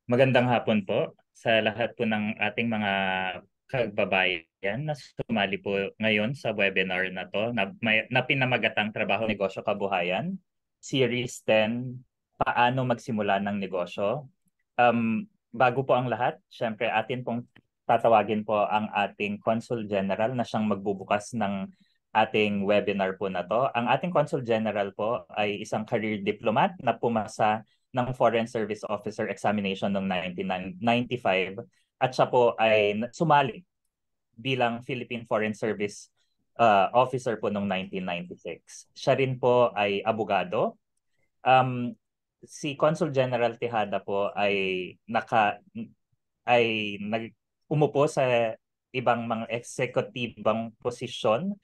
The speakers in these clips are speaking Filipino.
Magandang hapon po sa lahat po ng ating mga kababayan na sumali po ngayon sa webinar na to na pinamagatang Trabaho, Negosyo, Kabuhayan, Series 10, Paano Magsimula ng Negosyo. Bago po ang lahat, syempre atin pong tatawagin po ang ating Consul General na siyang magbubukas ng ating webinar po na to. Ang ating Consul General po ay isang career diplomat na pumasa ng Foreign Service Officer Examination noong 1995 at siya po ay sumali bilang Philippine Foreign Service Officer po noong 1996. Siya rin po ay abogado. Si Consul General Tejada po ay umupo sa ibang mga executibang posisyon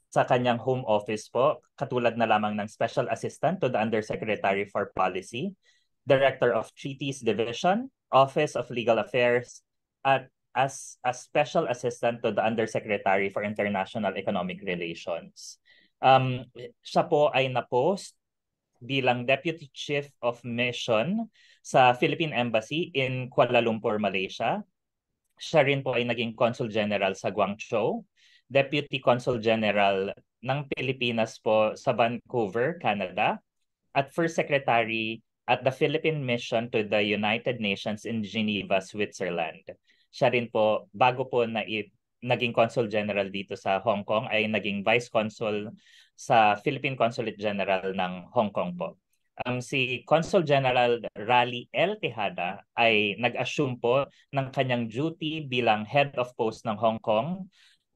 sa kanyang home office po, katulad na lamang ng Special Assistant to the Undersecretary for Policy, Director of Treaties Division, Office of Legal Affairs, at as a Special Assistant to the Undersecretary for International Economic Relations. Siya po ay na-post bilang Deputy Chief of Mission sa Philippine Embassy in Kuala Lumpur, Malaysia. Siya rin po ay naging Consul General sa Guangzhou, Deputy Consul General ng Pilipinas po sa Vancouver, Canada, at First Secretary at the Philippine Mission to the United Nations in Geneva, Switzerland. Siya rin po, bago po naging Consul General dito sa Hong Kong, ay naging Vice Consul sa Philippine Consulate General ng Hong Kong po. Si Consul General Rally L. Tejada ay nag-assume po ng kanyang duty bilang Head of Post ng Hong Kong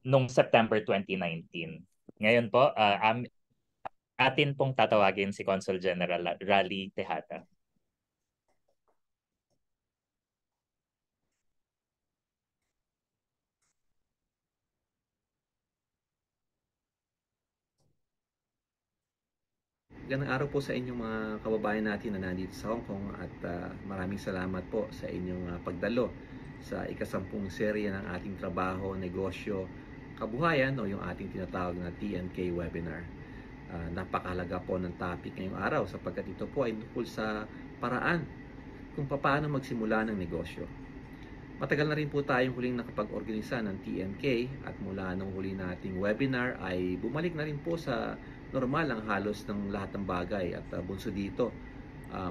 noong September 2019. Ngayon po, atin pong tatawagin si Consul General Rally Tejada. Magandang araw po sa inyong mga kababayan natin na nandito sa Hong Kong at maraming salamat po sa inyong pagdalo sa ikasampung serye ng ating trabaho, negosyo, kabuhayan o yung ating tinatawag na TNK webinar. Napakahalaga po ng topic ngayong araw sapagkat ito po ay tungkol sa paraan kung paano magsimula ng negosyo. Matagal na rin po tayong huling nakapag-organisa ng TNK at mula nung huli nating webinar ay bumalik na rin po sa normal ang halos ng lahat ng bagay at bunso dito.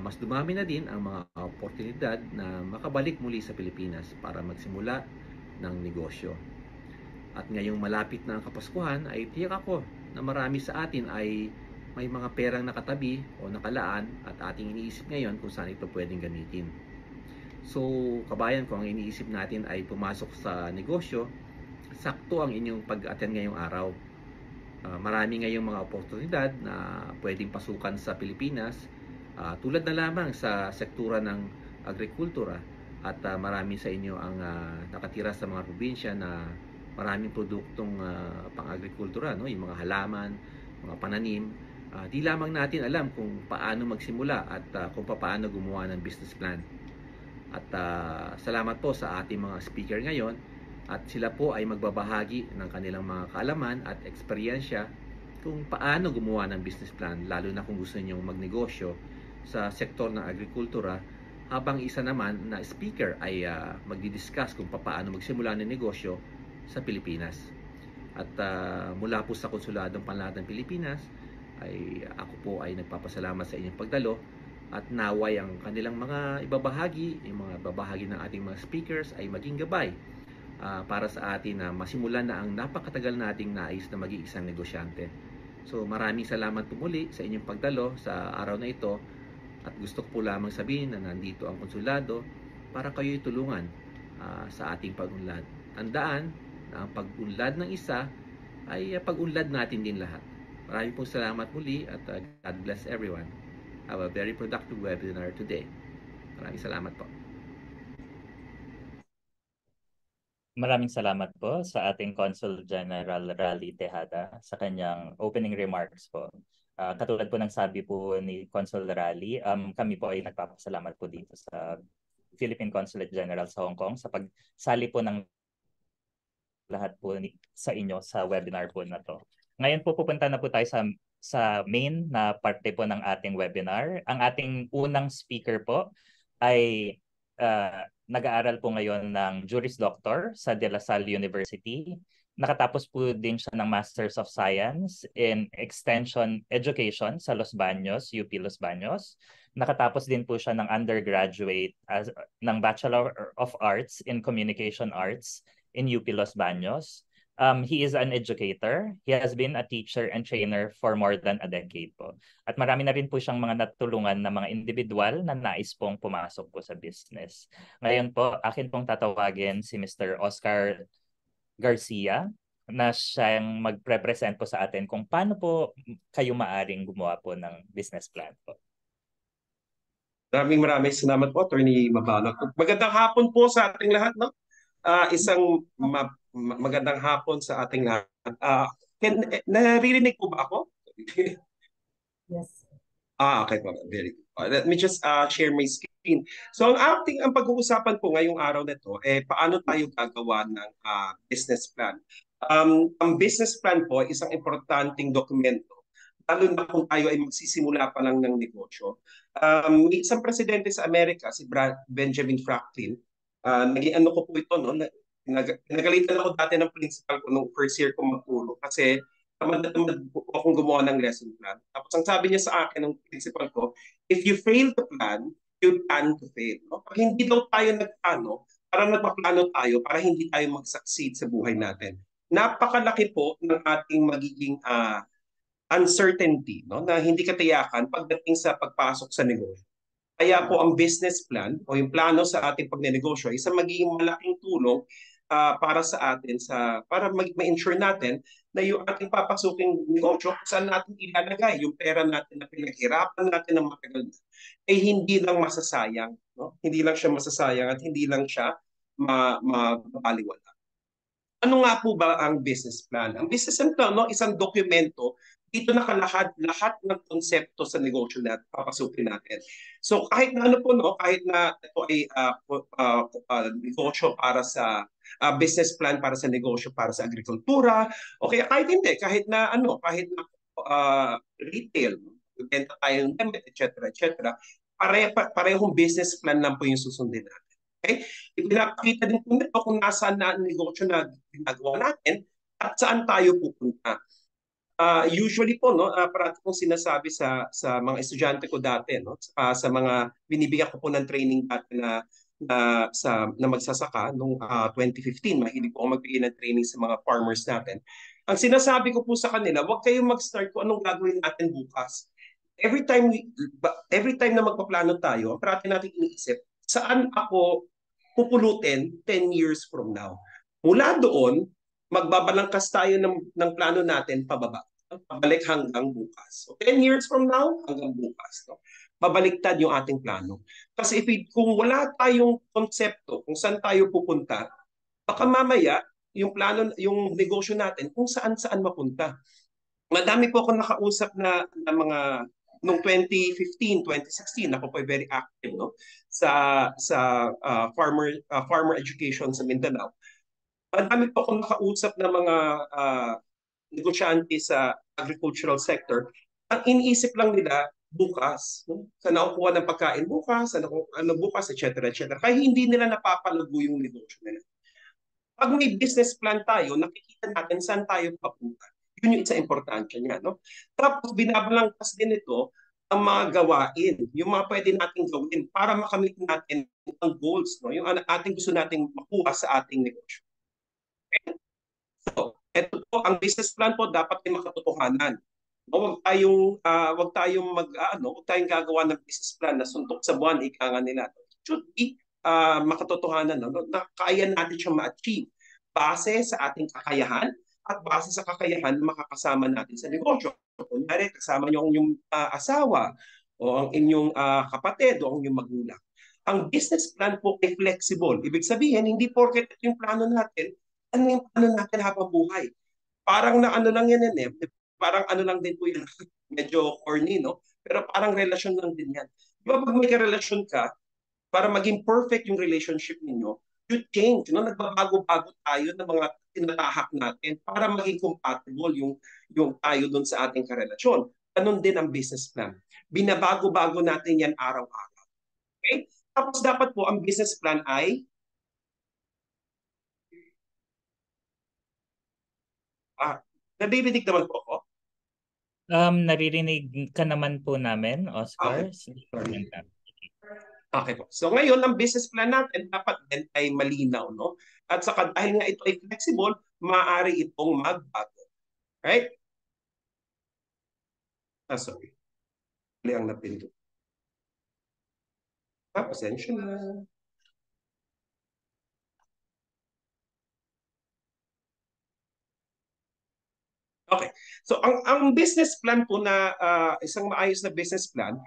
Mas dumami na din ang mga oportunidad na makabalik muli sa Pilipinas para magsimula ng negosyo. At ngayong malapit na ang Kapaskuhan ay tiyak ako na marami sa atin ay may mga perang nakatabi o nakalaan at ating iniisip ngayon kung saan ito pwedeng gamitin. So, kabayan, kung ang iniisip natin ay pumasok sa negosyo, sakto ang inyong pag-attend ngayong araw. Marami ngayong mga oportunidad na pwedeng pasukan sa Pilipinas, tulad na lamang sa sektura ng agrikultura at marami sa inyo ang nakatira sa mga probinsya na maraming produktong pang-agrikultura, no? Yung mga halaman, mga pananim, di lamang natin alam kung paano magsimula at kung paano gumawa ng business plan. At salamat po sa ating mga speaker ngayon, at sila po ay magbabahagi ng kanilang mga kaalaman at eksperyensya kung paano gumawa ng business plan, lalo na kung gusto niyo magnegosyo sa sektor ng agrikultura, habang isa naman na speaker ay magdi-discuss kung paano magsimula ng negosyo sa Pilipinas. At mula po sa Konsuladong Panlahad ng Pilipinas, ay ako po ay nagpapasalamat sa inyong pagdalo, at naway ang kanilang mga ibabahagi, yung mga babahagi ng ating mga speakers ay maging gabay para sa atin na masimulan na ang napakatagal nating nais na maging isang negosyante. So maraming salamat po muli sa inyong pagdalo sa araw na ito, at gusto ko po lamang sabihin na nandito ang konsulado para kayo'y tulungan sa ating pag-unlad. Tandaan na ang pag-unlad ng isa ay pag-unlad natin din lahat. Maraming po salamat muli, at God bless everyone. Have a very productive webinar today. Maraming salamat po. Maraming salamat po sa ating Consul General Rally Tejada sa kanyang opening remarks po. Katulad po ng sabi po ni Consul Rally, kami po ay nagpapasalamat po dito sa Philippine Consulate General sa Hong Kong sa pagsali po ng lahat po sa inyo sa webinar po na to. Ngayon po pupunta na po tayo sa main na parte po ng ating webinar. Ang ating unang speaker po ay nag-aaral po ngayon ng Juris Doctor sa De La Salle University. Nakatapos po din siya ng Masters of Science in Extension Education sa Los Baños, UP Los Baños. Nakatapos din po siya ng undergraduate ng Bachelor of Arts in Communication Arts in UP Los Baños. He is an educator. He has been a teacher and trainer for more than a decade po. At marami na rin po siyang mga natulungan na mga individual na nais pong pumasok po sa business. Ngayon po, akin pong tatawagin si Mr. Oscar Garcia na siyang magpre-present po sa atin kung paano po kayo maaring gumawa po ng business plan po. Maraming salamat po, Attorney Mabalot. Magandang hapon po sa ating lahat, no? Isang magandang hapon sa ating lahat. Naririnig po ba ako? Yes. Okay po. Very good. Let me just share my screen. So ang pag-uusapan po ngayong araw na ito, paano tayo gagawa ng business plan. Ang business plan po, isang importanteng dokumento, lalo na kung tayo ay magsisimula pa lang ng negosyo. Isang presidente sa Amerika, si Benjamin Franklin, naging ano ko po ito, no? Nagalitan ako dati ng principal ko nung first year ko magturo kasi tamad akong gumawa ng lesson plan. Tapos ang sabi niya sa akin ng principal ko, if you fail to plan, you plan to fail. No? Pag hindi daw tayo nagplano, parang nagpaplano tayo para hindi tayo mag-succeed sa buhay natin. Napakalaki po ng ating magiging uncertainty, no? Na hindi katiyakan pagdating sa pagpasok sa negosyo. Kaya po ang business plan o yung plano sa ating pagnenegosyo ay isang magiging malaking tulong para sa atin para ma-ensure natin na yung ating papasuking negosyo, saan natin ilalagay yung pera natin na pinaghirapan natin ng matagal na, ay hindi lang masasayang, no? Hindi lang siya masasayang at hindi lang siya mabaliwala. Ano nga po ba ang business plan? Ang business plan, no, isang dokumento. Dito lahat ng konsepto sa negosyo na papasukin natin. So kahit na ano po, no, kahit na ito ay negosyo para sa business plan para sa negosyo para sa agrikultura, okay, kahit hindi, kahit na retail, benta tayo ng gamit, etc. Parehong business plan lang po yung susundin natin. Okay? Ipinapakita din po nito kung nasaan na ang negosyo na ginagawa natin at saan tayo pupunta. Usually po, no, parati kong sinasabi sa mga estudyante ko dati, no, sa mga binibigyan ko po ng training dati na magsasaka noong 2015, mahilig po ako magbigay ng training sa mga farmers natin. Ang sinasabi ko po sa kanila, huwag kayong mag-start kung anong gagawin natin bukas. Every time na magpaplano tayo, parati natin iniisip, saan ako pupulutin 10 years from now? Mula doon, magbabalangkas tayo ng plano natin pababa. Pabalik hanggang bukas. So 10 years from now, hanggang bukas. No? Babaliktad yung ating plano. Kasi kung wala tayong konsepto kung saan tayo pupunta, baka mamaya yung negosyo natin kung saan-saan mapunta. Madami po akong nakausap na mga noong 2015, 2016, ako po ay very active, no, sa farmer education sa Mindanao. Madami po akong nakausap na mga negosyante sa agricultural sector. Ang iniisip lang nila bukas, no? Saan nakukuha ng pagkain bukas, ano bukas, etc. etc. Kaya hindi nila napapalago yung negosyo nila. Pag may business plan tayo, nakikita natin saan tayo papunta. Yun yung isa importante niya, no? Tapos binabalangkas din ito ang mga gawain, yung mga pwede nating gawin para makamit natin ang goals, no? Yung ating gusto nating makuha sa ating negosyo. Okay? So, ito po, ang business plan po dapat ay makatotohanan. No, wag tayong gagawa ng business plan na suntok sa buwan, ika nga nila. It should be makatotohanan, no, na kaya natin siyang ma-achieve base sa ating kakayahan at base sa kakayahan na makakasama natin sa negosyo. Kunyari, kasama niyo ang inyong asawa o ang inyong kapatid o ang inyong magulang. Ang business plan po ay flexible. Ibig sabihin, hindi porket yung plano natin, ano yung plano natin habang buhay. Parang na ano lang yan, parang ano lang din po yan, medyo corny, no? Pero parang relasyon lang din yan. Di ba pag may karelasyon ka, para maging perfect yung relationship ninyo, you change, no? Nagbabago-bago tayo ng mga tinatahak natin para maging compatible yung tayo doon sa ating karelasyon. Ganon din ang business plan. Binabago-bago natin yan araw-araw. Okay? Tapos dapat po ang business plan ay nabibig naman po ako. Naririnig ka naman po namin, Oscar. Okay. Okay po. So ngayon, ang business plan natin dapat din ay malinaw, no? At saka dahil nga ito ay flexible, maaari itong magbago. Right? Sorry. Mali ang napindot. Pasensya na. Okay. So ang business plan po na isang maayos na business plan,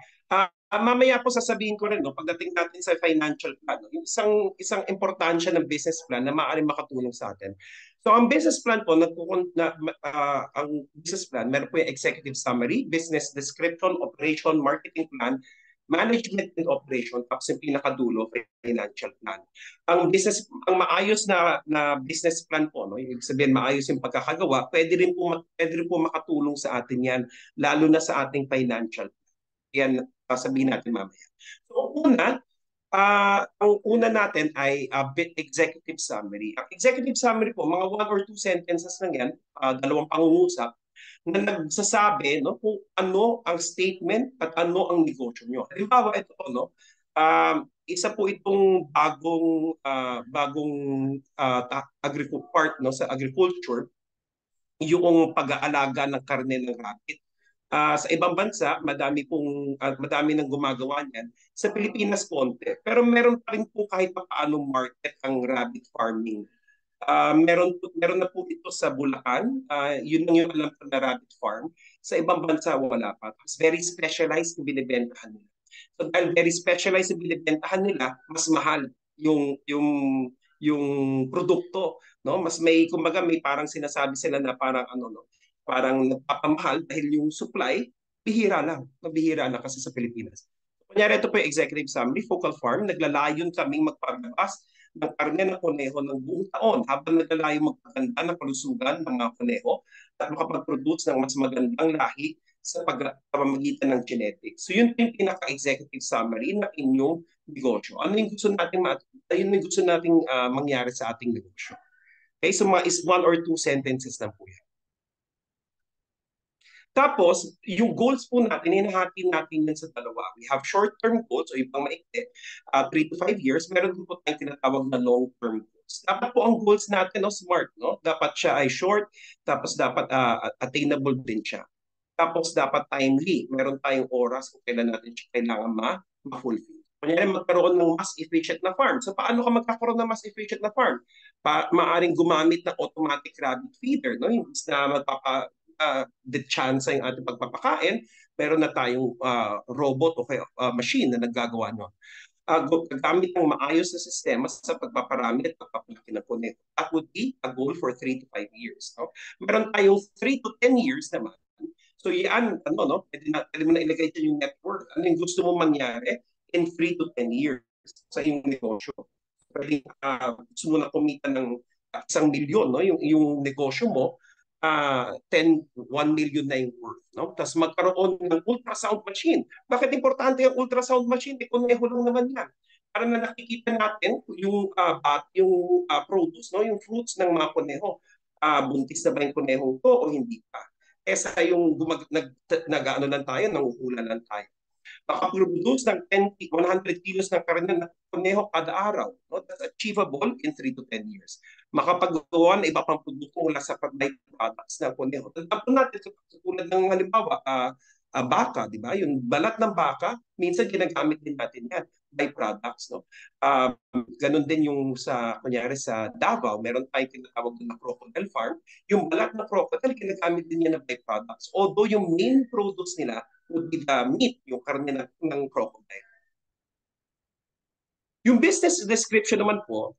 mamaya po sasabihin ko rin, no, pagdating natin sa financial plan, no, isang importansya ng business plan na maaaring makatulong sa atin. So ang business plan po, ang business plan, meron po yung executive summary, business description, operation, marketing plan, management and operation, tapos yung pinakadulo, financial plan. Ang maayos na business plan po, no, ibig sabihin maayos yung pagkakagawa, pwede rin po makatulong sa atin yan, lalo na sa ating financial plan. Yan, sasabihin natin mamaya. So, ang una natin ay executive summary. Ang executive summary po, mga 1 or 2 sentences lang yan, dalawang pangungusap, na nagsasabi, no, kung ano ang statement at ano ang negosyo nyo. Halimbawa, ito, no, isa po itong bagong part, no, sa agriculture, yung pag-aalaga ng karne ng rabbit. Sa ibang bansa, madami nang gumagawa niyan. Sa Pilipinas, konti. Pero meron pa rin po kahit paano market ang rabbit farming. Meron na po ito sa Bulacan. Yun lang yung alam ko na rabbit farm. Sa ibang bansa, wala pa. Tapos very specialized yung binibentahan nila. So dahil very specialized yung binibentahan nila, mas mahal yung produkto, no? Mas kumbaga may parang sinasabi sila na parang parang nagpapamahal dahil yung supply bihira lang, kasi sa Pilipinas. Kunyari ito po yung executive summary, Focal Farm, naglalayon kaming magpalabas ng karne ng kuneho ng buong taon habang naglalayo magpaganda ng kalusugan ng mga kuneho at makapag-produce ng mas magandang lahi sa pamamagitan ng genetics. So yun yung pinaka-executive summary ng inyong negosyo. Ano yung gusto nating mangyari sa ating negosyo. Okay, so mga 1 or 2 sentences lang po yan. Tapos, yung goals po natin, hinahati natin yan sa dalawa. We have short-term goals, o yung pang maikli, 3 to 5 years. Meron din po tayong tinatawag na long-term goals. Dapat po ang goals natin, smart, no? Dapat siya ay short, tapos dapat attainable din siya. Tapos dapat timely. Meron tayong oras kung kailan natin siya kailangan ma-fulfill. Kunyari, magkaroon ng mas efficient na farm. So, paano ka magkakaroon ng mas efficient na farm? Maaring gumamit ng automatic rabbit feeder, no? Yung na chance yung ating pagpapakain, meron na tayong robot o machine na naggagawa nun. Gagamit ng maayos na sistema sa pagpaparami at pagpapalaki ng kuneho. That would be a goal for 3 to 5 years. No? Meron tayong 3 to 10 years naman So yan, ano, no? Pwede mo na ilagay dyan yung net worth. Ano yung gusto mo mangyari in 3 to 10 years sa iyong negosyo. Pwede, gusto mo na kumita ng 1 milyon, no? Yung negosyo mo, 1 million na yung worth, no? Tapos magkaroon ng ultrasound machine. Bakit importante yung ultrasound machine? Kuneho lang naman yan. Para na nakikita natin yung produce, no? Yung fruits ng mga kuneho. Buntis na ba yung kuneho ko o hindi pa? Kesa yung nag-ano lang tayo, nanguhula lang tayo. Makaproduce ng 100 kilos ng karne ng kuneho kada araw. No? That's achievable in 3 to 10 years. Makapagawa ng iba pang produkto mula sa byproducts ng kuneho. Tapos natin, tulad ng halimbawa, baka, di ba? Yung balat ng baka, minsan ginagamit din natin yan, byproducts, no? Ganun din yung kunyari sa Davao, meron tayong tinatawag na crocodile farm. Yung balat ng crocodile, ginagamit din yan na byproducts. Although yung main produce nila would be the meat, yung karne ng crocodile. Yung business description naman po,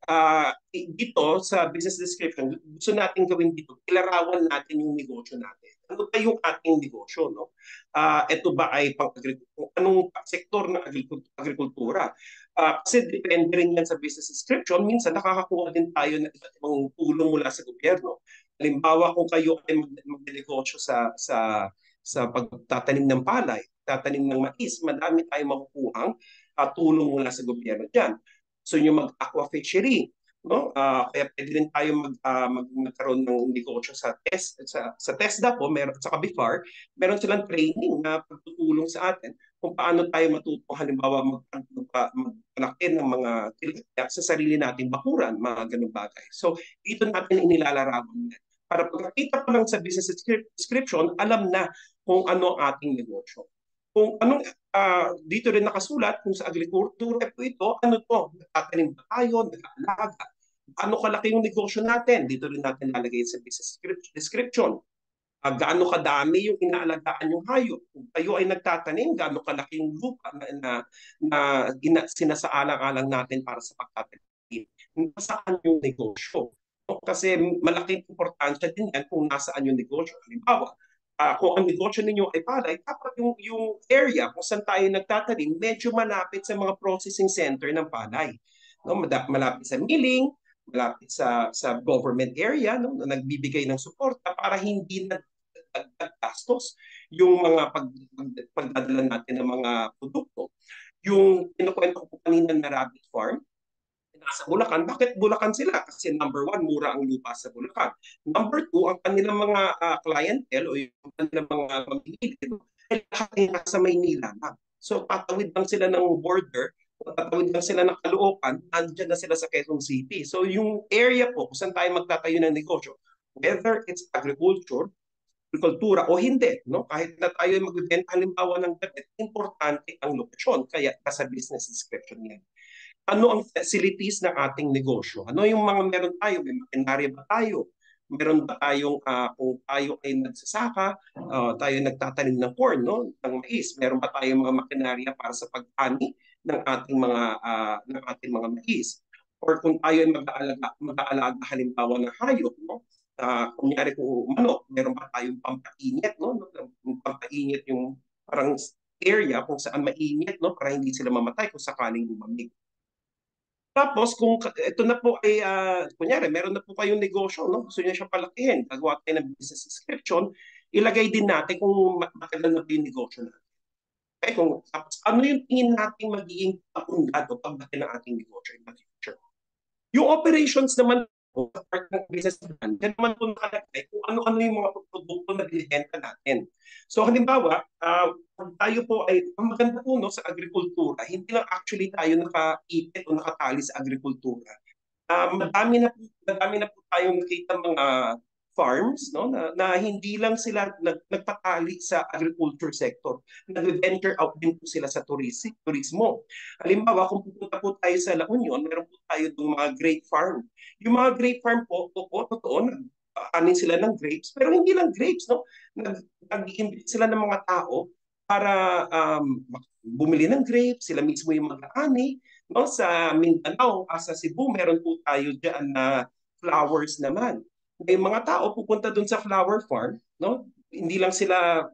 dito sa business description, gusto natin gawin dito, ilarawan natin yung negosyo natin. Ano ba yung ating negosyo, no? Ito ba ay anong sektor ng agrikultura? Kasi depende rin yan sa business description, minsan nakakakuha din tayo ng iba't ibang tulong mula sa gobyerno. Halimbawa, kung kayo ay mag-negosyo sa pagtatanim ng palay, tatanim ng mais, madami tayong makukuhang tulong mula sa gobyerno dyan. So yung mag-aqua fishery, no? Kaya pwede rin tayo magkaroon ng negosyo sa TESDA po, sa Cabifar, meron silang training na pagtutulong sa atin kung paano tayo matutong halimbawa magpalaki ng mga tilapia sa sarili nating bakuran, mga ganung bagay. So dito natin inilalarawan yan. Para pagkakita pa lang sa business description, alam na kung ano ating negosyo. Kung anong dito rin nakasulat kung sa agrikultura po ito, ano to? Nagtatanim ba tayo? Nag-aalaga? Ano kalaki yung negosyo natin? Dito rin natin lalagay sa business description. Gaano kadami yung inaalagaan yung hayop? Kung kayo ay nagtatanim, gaano kalaki yung lupa na sinasaalang-alang natin para sa pagtatanim? Nasaan yung negosyo? Kasi malaking importansya din yan kung nasaan yung negosyo. Halimbawa, kung ang negosyo ninyo ay palay, dapat yung area kung saan tayo nagtatanim, medyo malapit sa mga processing center ng palay. No? Malapit sa milling, malapit sa government area, no? Na nagbibigay ng suporta para hindi naggastos yung mga pagdadala natin ng mga produkto. Yung kinukwento ko kanina na rabbit farm, nasa Bulacan. Bakit Bulacan sila? Kasi number 1, mura ang lupa sa Bulacan. Number 2, ang kanilang mga clientele o yung kanilang mga mamimili ay lahat ay nasa Maynila lang. So tatawid lang sila ng border, tatawid lang sila ng Caloocan, andyan na sila sa Quezon City. So yung area po kung saan tayo magtatayo ng negosyo, whether it's agrikultura o hindi, no? Kahit na tayo ay magbibenta halimbawa ng damit, importante ang lokasyon, kaya nasa business description yan. Ano ang facilities ng ating negosyo? Ano yung mga meron tayo? May makinarya ba tayo? Meron ba tayong, kung tayo ay nagsasaka, tayo nagtatanim ng corn, no? Ng mais, meron ba tayong mga makinarya para sa pag-ani ng ating mga mais? Or kung tayo ay mag-aalaga halimbawa ng hayop, no? Kunyari kung manok, meron ba tayong pampainit, no? Pampainit yung parang area kung saan mainit, no? Para hindi sila mamatay kung sakaling lumamig. Tapos kung ito na po ay kunyari meron na po kayong negosyo, no? Gusto niyo siya palakihin, gagawa tayo ng business description, ilagay din natin kung matagal na po yung negosyo natin. Okay, tapos ano yung tingin natin magiging paunlad o paglaki ng ating negosyo in the future. Yung operations naman po, part ng business plan, yan naman po nakalagay kung ano-ano yung mga produkto na binibenta natin. So halimbawa, tayo po ay, ang maganda po no, sa agrikultura, hindi lang actually tayo nakaipit o nakatali sa agrikultura. Madami na po tayong nakita mga farms no, na hindi lang sila nagpatali sa agriculture sector. Nag-venture out din po sila sa turismo. Halimbawa, kung pupunta po tayo sa La Union, meron po tayo ng mga grape farm. Yung mga grape farm po, totoo, anin sila ng grapes, pero hindi lang grapes, no? Nag-iimbit sila ng mga tao para bumili ng grapes, sila mismo yung mag-aani. No? Sa Mindanao, sa Cebu, meron po tayo dyan na flowers naman. May mga tao pupunta doon sa flower farm, no? hindi lang sila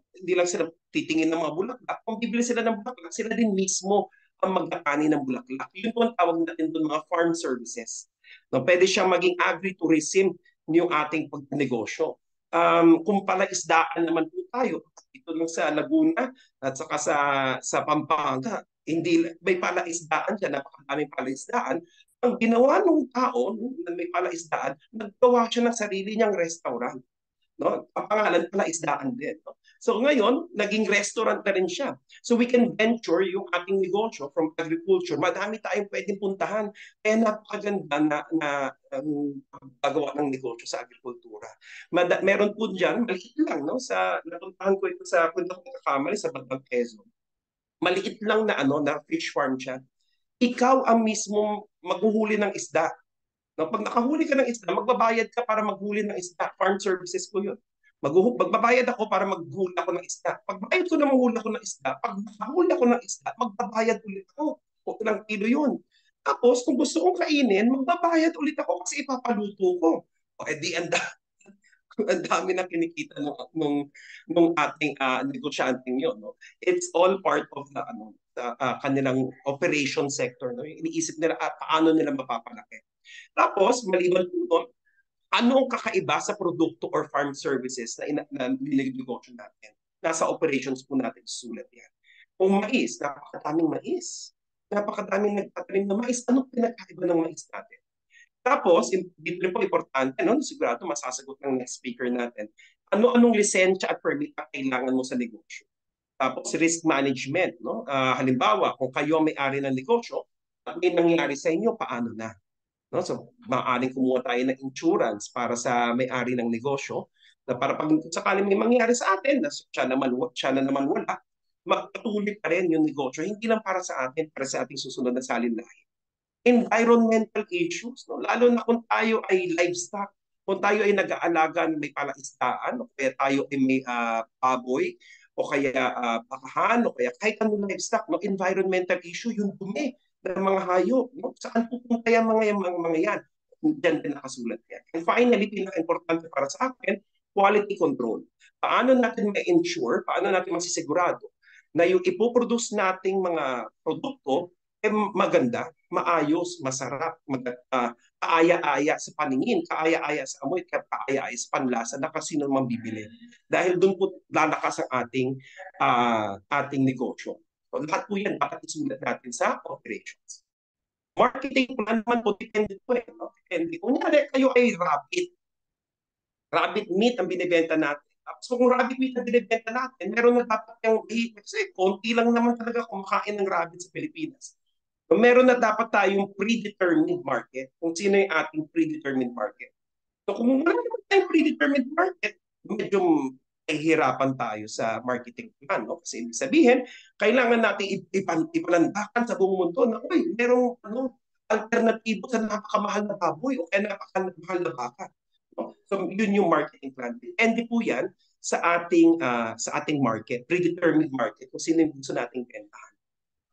titingin ng mga bulaklak. Kung bibili sila ng bulaklak, sila din mismo ang magkakani ng bulaklak. Yun po ang tawag natin doon mga farm services. No, pwede siyang maging agritourism yung ating pagnegosyo. Kung palaisdaan naman po tayo, ito lang sa Laguna at saka sa Pampanga, hindi may palaisdaan siya, napakadaming palaisdaan. Ang ginawa ng tao na may palaisdaan, naggawa siya ng sarili niyang restaurant. No? Ang pangalan pala isdaan din. No? So ngayon, naging restaurant na rin siya. So we can venture yung ating negosyo from agriculture. Madami tayong pwedeng puntahan. Kaya napakaganda na paggawa ng negosyo sa agrikultura. Meron po dyan, maliit lang, no? Napuntahan ko ito sa, kung ako nakakamali, sa Bagbang Quezon. Maliit lang na fish farm siya. Ikaw ang mismo maghuhuli ng isda. No, pag nakahuli ka ng isda, magbabayad ka para maghuli ng isda. Farm services ko yun. Magbabayad ako para maghuli ako ng isda. Pag bayad ko na maghuli ako ng isda, pag nakahuli ako ng isda, magbabayad ulit ako. O ilang kilo yun. Tapos, kung gusto kong kainin, magbabayad ulit ako kasi ipapaluto ko. O edi, ang dami na kinikita nung ating negosyanteng yun. No? It's all part of the kanilang operation sector. No? Iniisip nila paano nila mapapalaki. Tapos, maliban po doon, ano ang kakaiba sa produkto or farm services na nilinegosyo natin? Nasa operations po natin sulat yan. Kung mais, napakadaming mais. Napakadaming nagtatanim na mais. Anong pinagkaiba ng mais natin? Tapos, dito po importante, no? Sigurado masasagot ng next speaker natin. Ano-anong lisensya at permit ang kailangan mo sa negosyo? Tapos, risk management. No? Halimbawa, kung kayo may-ari ng negosyo, at may nangyari sa inyo, paano na? No? So, maaaring kumuha tayo ng insurance para sa may-ari ng negosyo na para pag sakaling may mangyari sa atin, na siya na naman wala, magpatuloy pa rin yung negosyo. Hindi lang para sa atin, para sa ating susunod na salinlahi. Environmental issues, no? Lalo na kung tayo ay livestock, kung tayo ay nag-aalaga ng may palaisdaan, o kaya tayo ay may baboy, o kaya bakahan, o kaya kahit anong livestock, no? Environmental issue, yung dumi ng mga hayop. No? Saan pupunta yung mga yan? Diyan din nakasulat yan. And finally, pinaka-importante para sa akin, quality control. Paano natin ma-ensure, paano natin masisigurado na yung ipoproduce nating mga produkto maganda, maayos, masarap, kaaya-aya sa paningin, kaaya-aya sa amoy, kaaya-aya sa panlasa na kasi naman bibili. Dahil doon po lalakas ang ating negosyo. So, lahat po yan dapat isulat natin sa operations. Marketing plan naman po, depende po. Depende. Kunyari kayo ay rabbit meat ang binibenta natin. So kung rabbit meat ang binibenta natin, meron na dapat yung, kasi konti lang naman talaga kumakain ng rabbit sa Pilipinas. So, meron na dapat tayong predetermined market, kung sino yung ating predetermined market. So kung wala naman tayong predetermined market, medyo hihirapan tayo sa marketing plan. No? Kasi ibig sabihin, kailangan natin ipalandakan sa buong mundo na, merong alternatibo sa napakamahal na baboy o kaya napakamahal na baka. No? So yun yung marketing plan. Depende po yan sa ating market, predetermined market, kung sino yung gusto nating bentahan.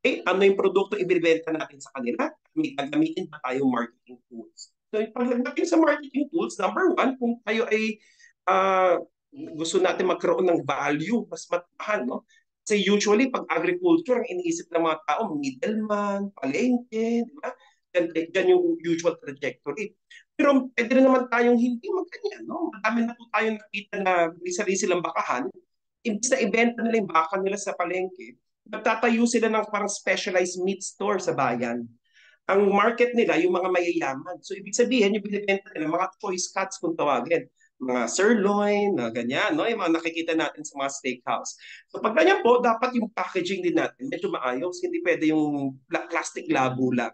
Okay, ano yung produkto ibibenta natin sa kanila? May gagamitin pa tayong marketing tools. So, pagdating sa marketing tools, number one, kung tayo ay gusto natin magkaroon ng value, mas matahan, no? Kasi usually, pag agriculture, ang iniisip ng mga tao, middleman, palengke, di ba? Yan yung usual trajectory. Pero pwede rin naman tayong hindi magganyan, no? Madami na po tayong nakita na may sarili silang bakahan. Imbis na ibenta nila yung baka nila sa palengke, nagtatayo sila ng parang specialized meat store sa bayan. Ang market nila, yung mga mayayaman. So, ibig sabihin, yung binibenta nila, mga choice cuts kung tawagin. Mga sirloin, na ganyan, no? Yung mga nakikita natin sa mga steakhouse. So, pag ganyan po, dapat yung packaging din natin medyo maayos. Hindi pwede yung plastic labo lang.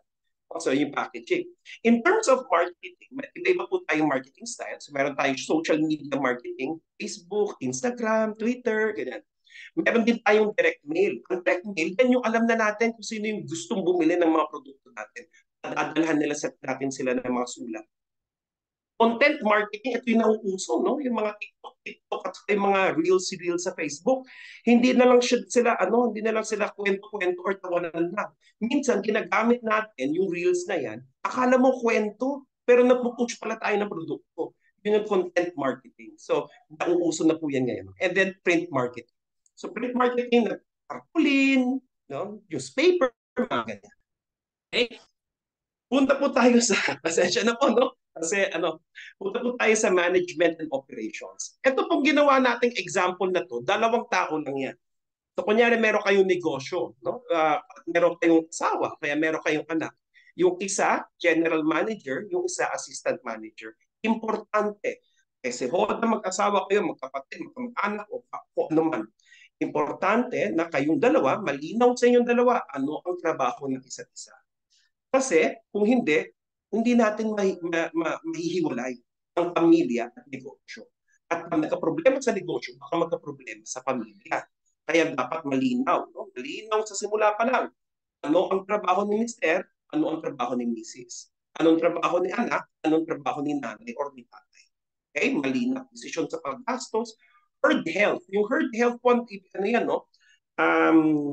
So, yung packaging. In terms of marketing, iba po tayong marketing style. So, meron tayong social media marketing, Facebook, Instagram, Twitter, ganyan. Meron din tayong direct mail. Ang direct mail, yan yung alam na natin kung sino yung gustong bumili ng mga produkto natin. Dadalhan nila natin sila ng mga sulat. Content marketing, ito yung nauuso, no? Yung mga TikTok at yung mga reels sa Facebook. Hindi na lang sila kwento-kwento or tawanan lang. Minsan, ginagamit natin yung reels na yan. Akala mo kwento, pero nagpupush pala tayo ng produkto. Yun yung content marketing. So, nauuso na po yan ngayon. And then print marketing. So, print marketing, tarpaulin, no? Newspaper, mga ganyan. Okay? Punta po tayo sa, pasensya na po, no? Kasi punta po tayo sa management and operations. Ito pong ginawa nating example na to, 2 tao lang yan. So kunyari meron kayong negosyo, no? Meron kayong asawa, kaya meron kayong anak. Yung isa, general manager, yung isa, assistant manager. Importante. Kasi na mag-asawa kayo, magkapatid, magkamag-anak, o ano man. Importante na kayong dalawa, malinaw sa inyong dalawa, ano ang trabaho ng isa't isa. Kasi kung hindi natin mahihiwalay ang pamilya at negosyo. At pag nagka-problema sa negosyo, baka magka-problema sa pamilya. Kaya dapat malinaw. No? Malinaw sa simula pa lang. Ano ang trabaho ni Mr., ano ang trabaho ni Mrs., anong trabaho ni anak, anong trabaho ni nanay or ni tatay. Okay? Malinaw. Desisyon sa paggastos. Herd health. Yung herd health po, ano yan, no?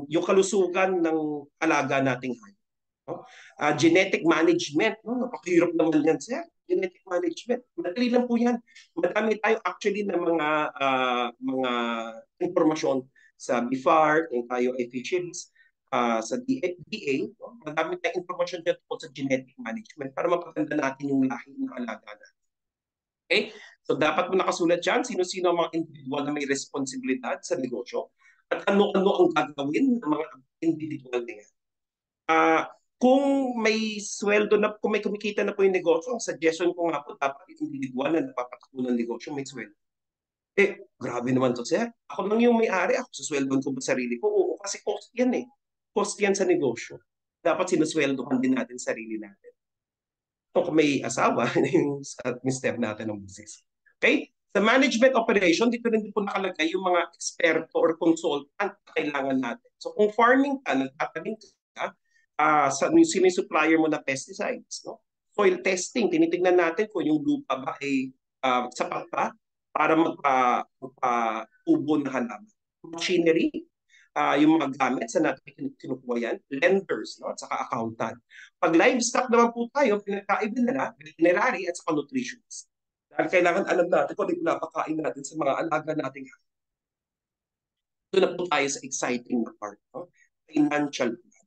Yung kalusugan ng alaga nating hayop. No? Genetic management, no? Napakahirap naman yan, sir. Genetic management. Madali lang po yan. Madami tayo actually na mga informasyon sa BIFAR, kung tayo ay fisheries, sa DA, no? Madami tayong informasyon dito sa genetic management para mapaganda natin yung lahi ng alaga natin. Okay? So dapat mo nakasulat dyan, sino-sino ang mga individual na may responsibilidad sa negosyo at ano-ano ang gagawin ng mga individual na yan. Kung may sweldo na, kung may kumikita na po yung negosyo, ang suggestion ko nga po, dapat yung individual na napapatakbo ng negosyo may sweldo. Grabe naman to, sir. Ako lang yung may-ari, ako susweldon ko ba sarili ko? Oo, kasi cost yan eh. Cost yan sa negosyo. Dapat sinusweldohan din natin sarili natin. Kung may asawa, yung step natin ng business. Okay? Sa management operation, dito rin po nakalagay yung mga eksperto or consultant na kailangan natin. So kung farming ka, nagtatanim ka, sino yung supplier mo na pesticides, no? Soil testing, tinitingnan natin kung yung lupa ba ay sapat pa para magpa-tubo ng halaman. Machinery, yung mga gamit sa natin kinukuha yan, lenders, no? At saka accountant. Pag livestock naman po tayo, pinagkaiba nila, veterinary at saka nutritionist. Dahil kailangan alam natin kung ano pinapakain natin sa mga alaga natin. Ito na po tayo sa exciting na part, no? Financial plan.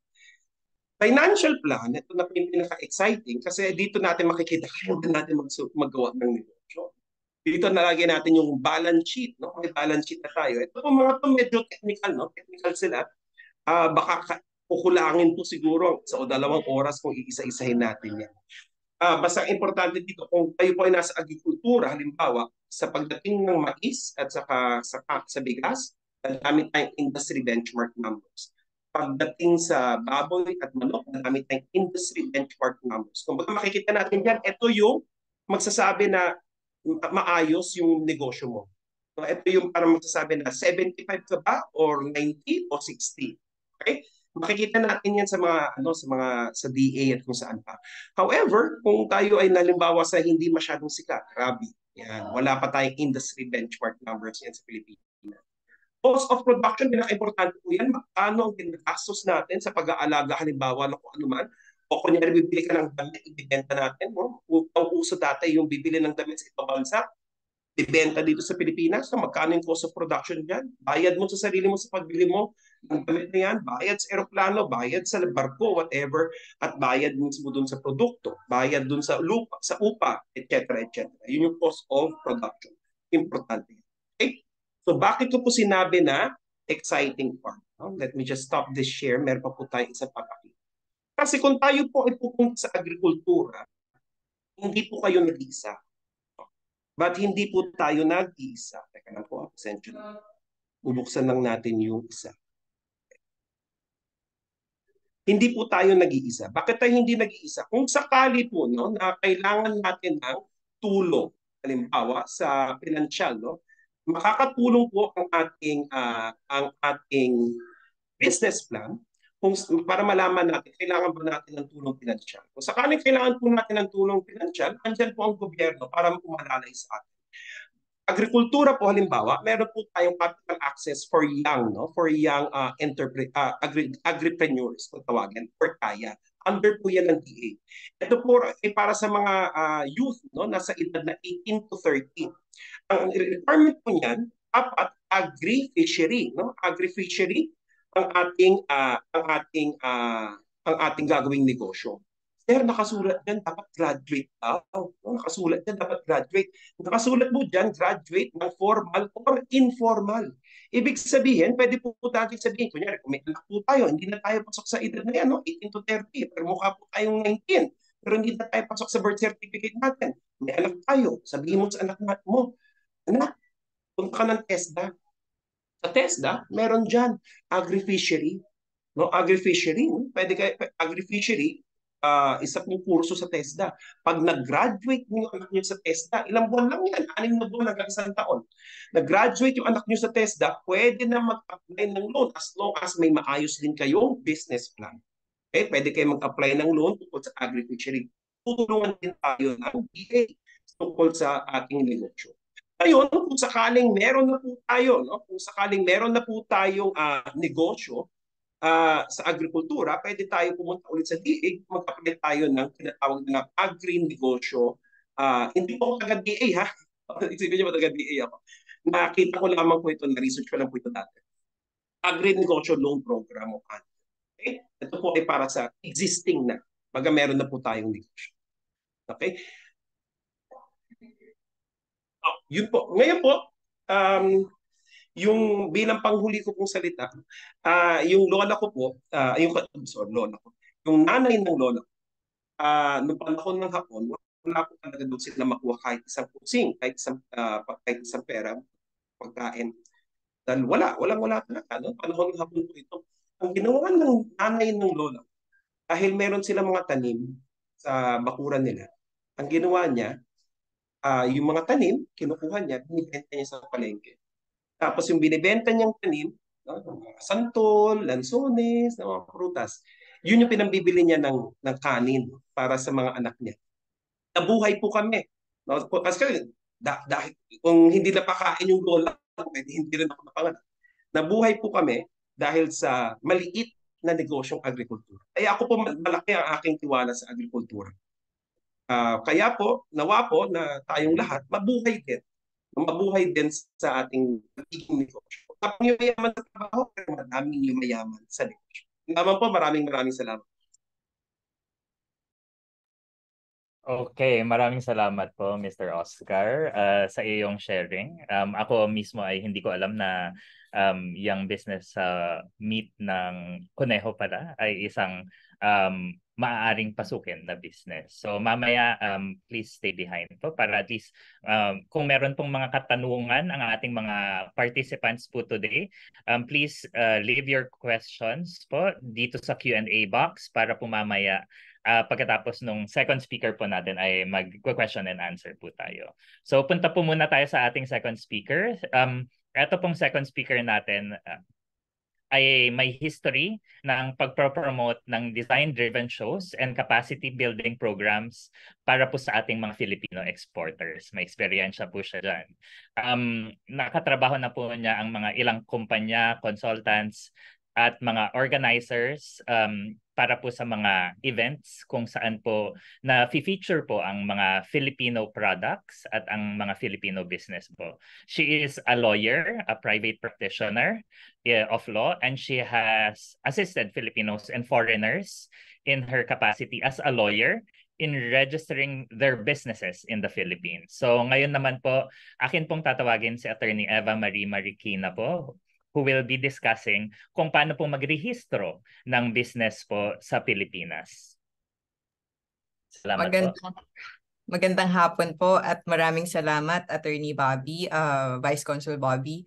Financial plan, ito na po yung pinaka-exciting kasi dito natin makikita kaya natin magawa ng negosyo. Dito nalagyan natin yung balance sheet, no? May balance sheet na tayo. Ito po mga to medyo technical, no? Technical sila. Baka kukulangin po siguro sa 2 oras kung iisa-isahin natin yan. Basta importante dito, kung tayo po ay nasa agrikultura, halimbawa, sa pagdating ng mais at saka sa bigas, nagamit tayong industry benchmark numbers. Pagdating sa baboy at manok, nagamit tayong industry benchmark numbers. Kung baga makikita natin dyan, ito yung magsasabi na maayos yung negosyo mo. So, ito yung para magsasabi na 75 ka ba or 90 o 60. Okay? Makikita natin yan sa sa DA at kung saan pa. However, kung tayo ay nalimbawa sa hindi masyadong sikat, grabe. Yan, wala pa tayong industry benchmark numbers yan sa Pilipinas. Cost of production, pinaka-importante po yan. Magkano ang ginagastos natin sa pag-aalaga, halimbawa na kung ano man. O kunyari bibili ka ng damit, ibibenta natin. No? Ang uso dati yung bibili ng damit sa ibang bansa, ibenta dito sa Pilipinas. So magkano yung cost of production dyan? Bayad mo sa sarili mo sa pagbili mo ng damit na yan, bayad sa aeroplano, bayad sa barko, whatever, at bayad mismo dun sa produkto, bayad dun sa lupa, sa upa, etc. etc. Yun yung cost of production. Importante. Okay? So bakit ko po sinabi na exciting part? Let me just stop this share. Meron pa po tayo isang papakita. Kasi kung tayo po ay pupunta sa agrikultura, hindi po kayo nag-iisa. But hindi po tayo nag-iisa. Teka lang po, essentially. Bubuksan lang natin yung isa. Hindi po tayo nag-iisa. Bakit tayo hindi nag-iisa? Kung sakali po na kailangan natin ng tulong, halimbawa sa pinansyal, makakatulong po ang ating business plan para malaman natin kailangan ba natin ng tulong pinansyal. Kung sakaling kailangan po natin ng tulong pinansyal, andyan po ang gobyerno para umalalay sa atin. Agrikultura po halimbawa, meron po tayong capital access for young, for young agripreneurs, kung tawagin, or kaya. under po yan ng DA. Ito po ay para sa mga youth, no, nasa edad na 18 to 30. Ang requirement po niyan, dapat agri-fishery, no? Agri-fishery ang ating gagawing negosyo. Sir, nakasulat dyan, dapat graduate daw. Nakasulat dyan, dapat graduate. Nakasulat mo dyan, graduate ng formal or informal. Ibig sabihin, pwede po natin sabihin, kunyari, kung may anak po tayo, hindi na tayo pasok sa edad na yan, no? 18 to 30, pero mukha po tayong 19. Pero hindi na tayo pasok sa birth certificate natin. May anak tayo, sabihin mo sa anak mo, anak, punta ka ng TESDA. Sa TESDA, meron dyan, agri-fishery. No, agri-fishery, pwede kayo, agri-fishery, isa pong kurso sa TESDA. Pag nag-graduate yung anak nyo sa TESDA, ilang buwan lang yan, 6 na buwan hanggang 1 taon. Nag-graduate yung anak nyo sa TESDA, pwede na mag-apply ng loan as long as may maayos din kayong business plan. Okay? Pwede kayo mag-apply ng loan tungkol sa agri-fishery. Tutulungan din tayo ng DA tungkol sa ating negosyo. Ngayon, kung sakaling meron na po tayo, no? Kung sakaling meron na po tayong negosyo, sa agrikultura, pwede tayo pumunta ulit sa DA, mag-apply tayo ng tinatawag na agri-negosyo. Hindi po ako taga-DA, ha? Isipin niyo ba taga-DA ako? Nakita ko lamang po ito, na-research ko lang po ito dati. Agri-negosyo loan program. Okay? Ito po ay para sa existing na. Pag meron na po tayong negosyo. Okay? Yun po. Ngayon po, yung bilang panghuli ko pong salita, yung lola ko po, lola ko, yung nanay ng lola ko, noong panahon ng hapon, wala po talaga doon sila makuha kahit isang kusing, kahit isang pera, pagkain. Dahil wala talaga. No? Panahon ng hapon po ito. Ang ginawa ng nanay ng lola, dahil meron sila mga tanim sa bakuran nila, ang ginawa niya, yung mga tanim, kinukuha niya, binibenta niya sa palengke. Tapos yung binibenta niyang tanim, no, mga santol, lansones, mga prutas, yun yung pinambibili niya ng kanin para sa mga anak niya. Nabuhay po kami. No? Kasi dahil kung hindi napakain yung lola, hindi rin ako napanganak. Nabuhay po kami dahil sa maliit na negosyong agrikultura. Kaya ako po malaki ang aking tiwala sa agrikultura. Kaya po, nawa po na tayong lahat mabuhay din sa ating pagiging negosyo. Kapag yumayaman sa trabaho, pero madaming yumayaman sa negosyo. Naman po, maraming salamat. Okay, maraming salamat po Mr. Oscar sa iyong sharing. Ako mismo ay hindi ko alam na yung business sa meat ng kuneho pala ay isang maaaring pasukin na business. So mamaya please stay behind po para at least kung meron pong mga katanungan ang ating mga participants po today, please leave your questions po dito sa Q&A box para po mamaya pagkatapos nung second speaker po natin ay mag-question and answer po tayo. So punta po muna tayo sa ating second speaker. Ito pong second speaker natin ay may history ng pagpropromote ng design-driven shows and capacity building programs para po sa ating mga Filipino exporters. May eksperyensya po siya dyan. Nakatrabaho na po niya ang mga ilang kumpanya, consultants, at mga organizers para po sa mga events kung saan po na-feature po ang mga Filipino products at ang mga Filipino business po. She is a lawyer, a private practitioner of law, and she has assisted Filipinos and foreigners in her capacity as a lawyer in registering their businesses in the Philippines. So ngayon naman po, akin pong tatawagin si Attorney Eva Marie Marikina po, who will be discussing kung paano po magrehistro ng business po sa Pilipinas. Salamat po. Magandang hapon po at maraming salamat Attorney Bobby, Vice Consul Bobby.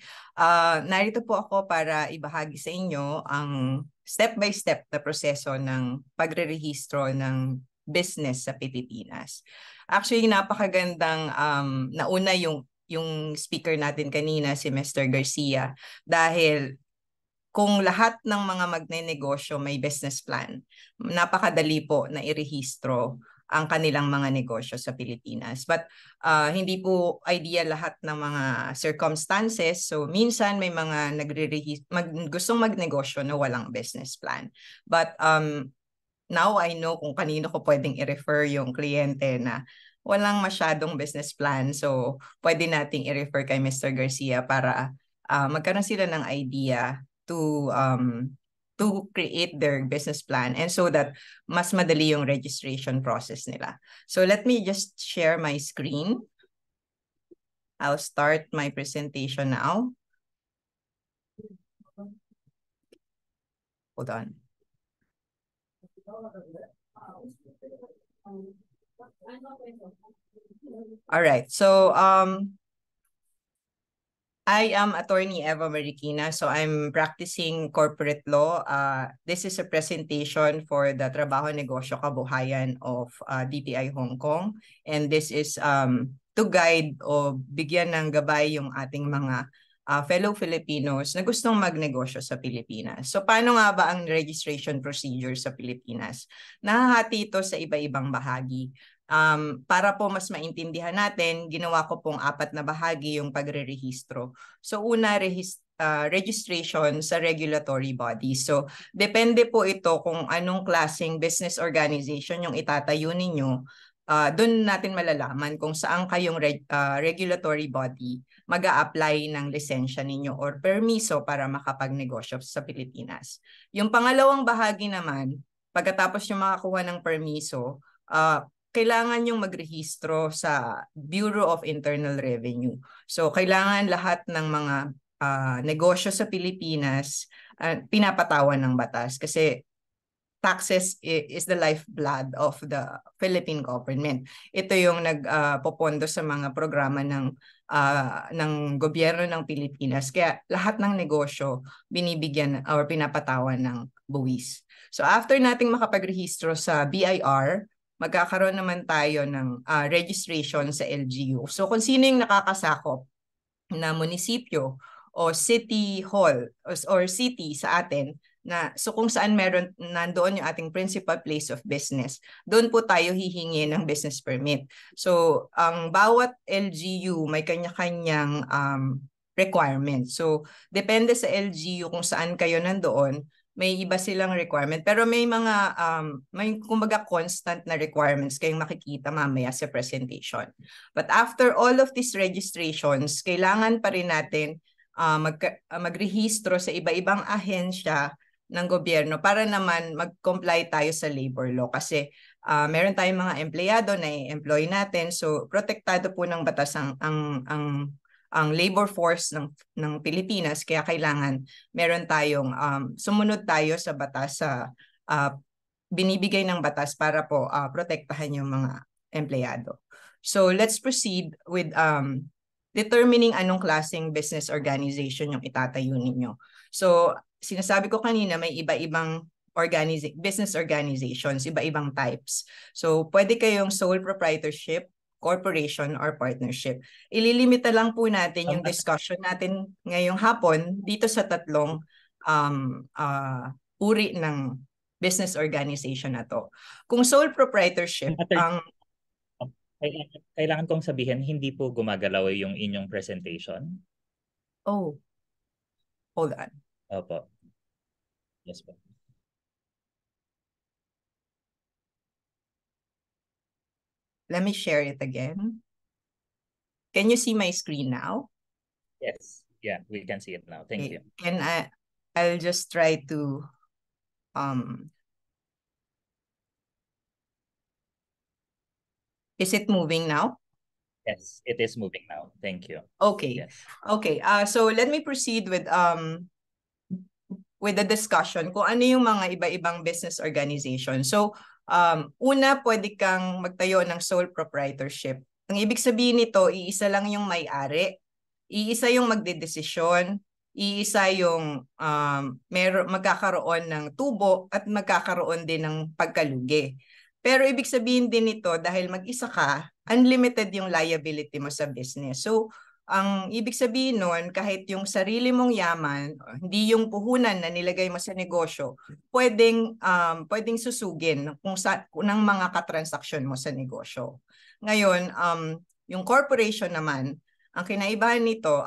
Narito po ako para ibahagi sa inyo ang step-by-step na proseso ng pagrerehistro ng business sa Pilipinas. Actually, napakagandang nauna yung speaker natin kanina, si Mr. Garcia, dahil kung lahat ng mga magnenegosyo may business plan, napakadali po na irehistro ang kanilang mga negosyo sa Pilipinas. But hindi po ideal lahat ng mga circumstances. So minsan may mga gustong magnegosyo na walang business plan. But now I know kung kanino ko pwedeng i-refer yung kliyente na walang masyadong business plan. So, pwede nating i-refer kay Mr. Garcia para magkaroon sila ng idea to create their business plan and so that mas madali yung registration process nila. So, let me just share my screen. I'll start my presentation now. Hold on. All right. So, I am attorney Eva Marikina, so I'm practicing corporate law. This is a presentation for the Trabaho Negosyo Kabuhayan of DTI Hong Kong. And this is to guide o bigyan ng gabay yung ating mga fellow Filipinos na gustong magnegosyo sa Pilipinas. So paano nga ba ang registration procedure sa Pilipinas? Nahahati ito sa iba-ibang bahagi. Para po mas maintindihan natin, ginawa ko pong 4 na bahagi yung pagre-rehistro. So una, registration sa regulatory body. So depende po ito kung anong klaseng business organization yung itatayo ninyo. Doon natin malalaman kung saan kayong regulatory body mag-a-apply ng lisensya ninyo or permiso para makapagnegosyo sa Pilipinas. Yung pangalawang bahagi naman, pagkatapos yung makakuha ng permiso, kailangan yung magrehistro sa Bureau of Internal Revenue. So, kailangan lahat ng mga negosyo sa Pilipinas pinapatawan ng batas kasi taxes is the lifeblood of the Philippine government. Ito yung nagpopondo sa mga programa ng gobyerno ng Pilipinas. Kaya lahat ng negosyo binibigyan or pinapatawan ng buwis. So, after nating makapagrehistro sa BIR, magkakaroon naman tayo ng registration sa LGU. So kung sino yung nakakasakop na munisipyo o city hall or city sa atin, so kung saan nandoon yung ating principal place of business, doon po tayo hihingi ng business permit. So ang bawat LGU may kanya-kanyang requirement. So depende sa LGU kung saan kayo nandoon, may iba silang requirement. Pero may mga, may kumbaga constant na requirements kayong makikita mamaya sa presentation. But after all of these registrations, kailangan pa rin natin magrehistro sa iba-ibang ahensya ng gobyerno para naman mag-comply tayo sa labor law. Kasi meron tayong mga empleyado na i-employ natin. So protektado po ng batas ang labor force ng Pilipinas, kaya kailangan meron tayong sumunod tayo sa batas sa binibigay ng batas para po protektahan yung mga empleyado. So let's proceed with determining anong klaseng business organization yung itatayo ninyo. So sinasabi ko kanina may iba-ibang business organizations, iba-ibang types. So pwede kayong sole proprietorship, corporation, or partnership. Ililimita lang po natin yung discussion natin ngayong hapon dito sa 3 uri ng business organization na to. Kung sole proprietorship, kailangan kong sabihin, hindi po gumagalaw yung inyong presentation. Oh, hold on. Opo. Yes po. Let me share it again. Can you see my screen now? Yes. Yeah, we can see it now. Thank you. And I'll just try to is it moving now? Yes, it is moving now. Thank you. Okay. Yes. Okay. So let me proceed with the discussion kung ano yung mga iba-ibang business organization. So una, pwede kang magtayo ng sole proprietorship. Ang ibig sabihin nito, iisa lang yung may-ari, iisa yung magdedesisyon, iisa yung magkakaroon ng tubo at magkakaroon din ng pagkalugi. Pero ibig sabihin din nito, dahil mag-isa ka, unlimited yung liability mo sa business. So ang ibig sabihin nun, kahit yung sarili mong yaman, hindi yung puhunan na nilagay mo sa negosyo, pwedeng susugin ng mga katransaksyon mo sa negosyo. Ngayon, yung corporation naman, Ang kinaibahan nito,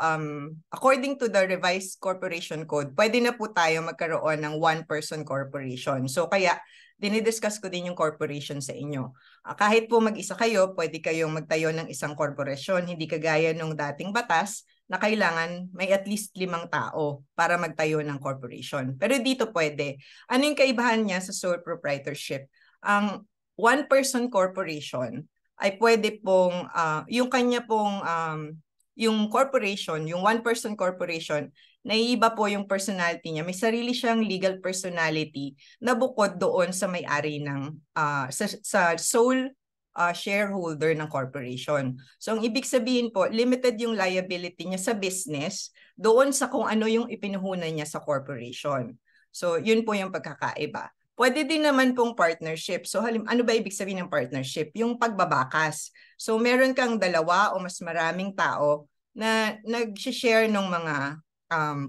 according to the revised corporation code, pwede na po tayo magkaroon ng one-person corporation. So kaya, dinidiscuss ko din yung corporation sa inyo. Kahit po mag-isa kayo, pwede kayong magtayo ng isang corporation, hindi kagaya nung dating batas na kailangan may at least 5 tao para magtayo ng corporation. Pero dito pwede. Ano yung kaibahan niya sa sole proprietorship? Ang one-person corporation ay pwede pong, yung kanya pong yung corporation, yung one-person corporation, naiiba po yung personality niya. May sarili siyang legal personality na bukod doon sa may-ari ng sa sole shareholder ng corporation. So ang ibig sabihin po, limited yung liability niya sa business doon sa kung ano yung ipinuhunan niya sa corporation. So yun po yung pagkakaiba. Pwede din naman pong partnership. So ano ba ibig sabihin ng partnership? Yung pagbabakas. So meron kang 2 o mas maraming tao na nag-share ng mga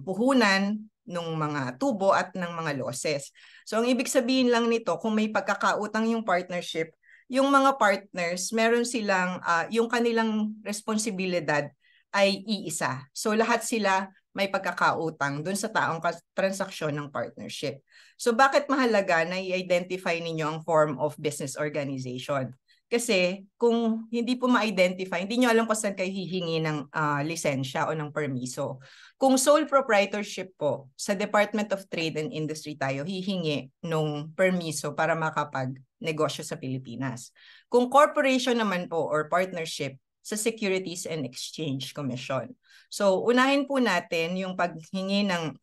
puhunan, ng mga tubo at ng mga losses. So ang ibig sabihin lang nito, kung may pagkakautang yung partnership, yung mga partners, meron silang, yung kanilang responsibilidad ay iisa. So lahat sila may pagkakautang dun sa taong transaksyon ng partnership. So bakit mahalaga na i-identify ninyo ang form of business organization? Kasi kung hindi po ma-identify, hindi nyo alam kung saan kayo hihingi ng lisensya o ng permiso. Kung sole proprietorship po, sa Department of Trade and Industry tayo hihingi ng permiso para makapag-negosyo sa Pilipinas. Kung corporation naman po or partnership, sa Securities and Exchange Commission. So unahin po natin yung paghingi ng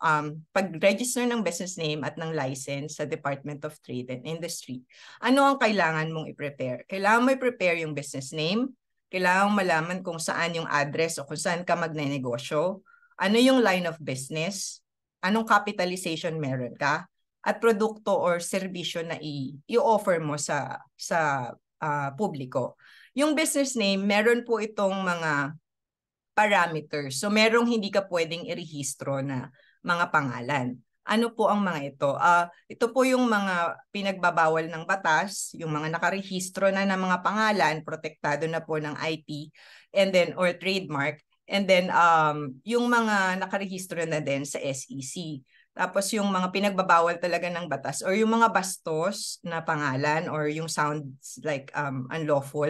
pag-register ng business name at ng license sa Department of Trade and Industry. Ano ang kailangan mong i-prepare? Kailangan mo i-prepare yung business name, kailangan malaman kung saan yung address o kung saan ka magne-negosyo, ano yung line of business, anong capitalization meron ka, at produkto or serbisyo na i-offer mo sa publiko. Yung business name, meron po itong mga parameters. So merong hindi ka pwedeng irehistro na mga pangalan. Ano po ang mga ito? Ito po yung mga pinagbabawal ng batas, yung mga nakarehistro na ng mga pangalan, protektado na po ng IP, and then or trademark, and then yung mga nakarehistro na din sa SEC. Tapos yung mga pinagbabawal talaga ng batas or yung mga bastos na pangalan or yung sounds like unlawful.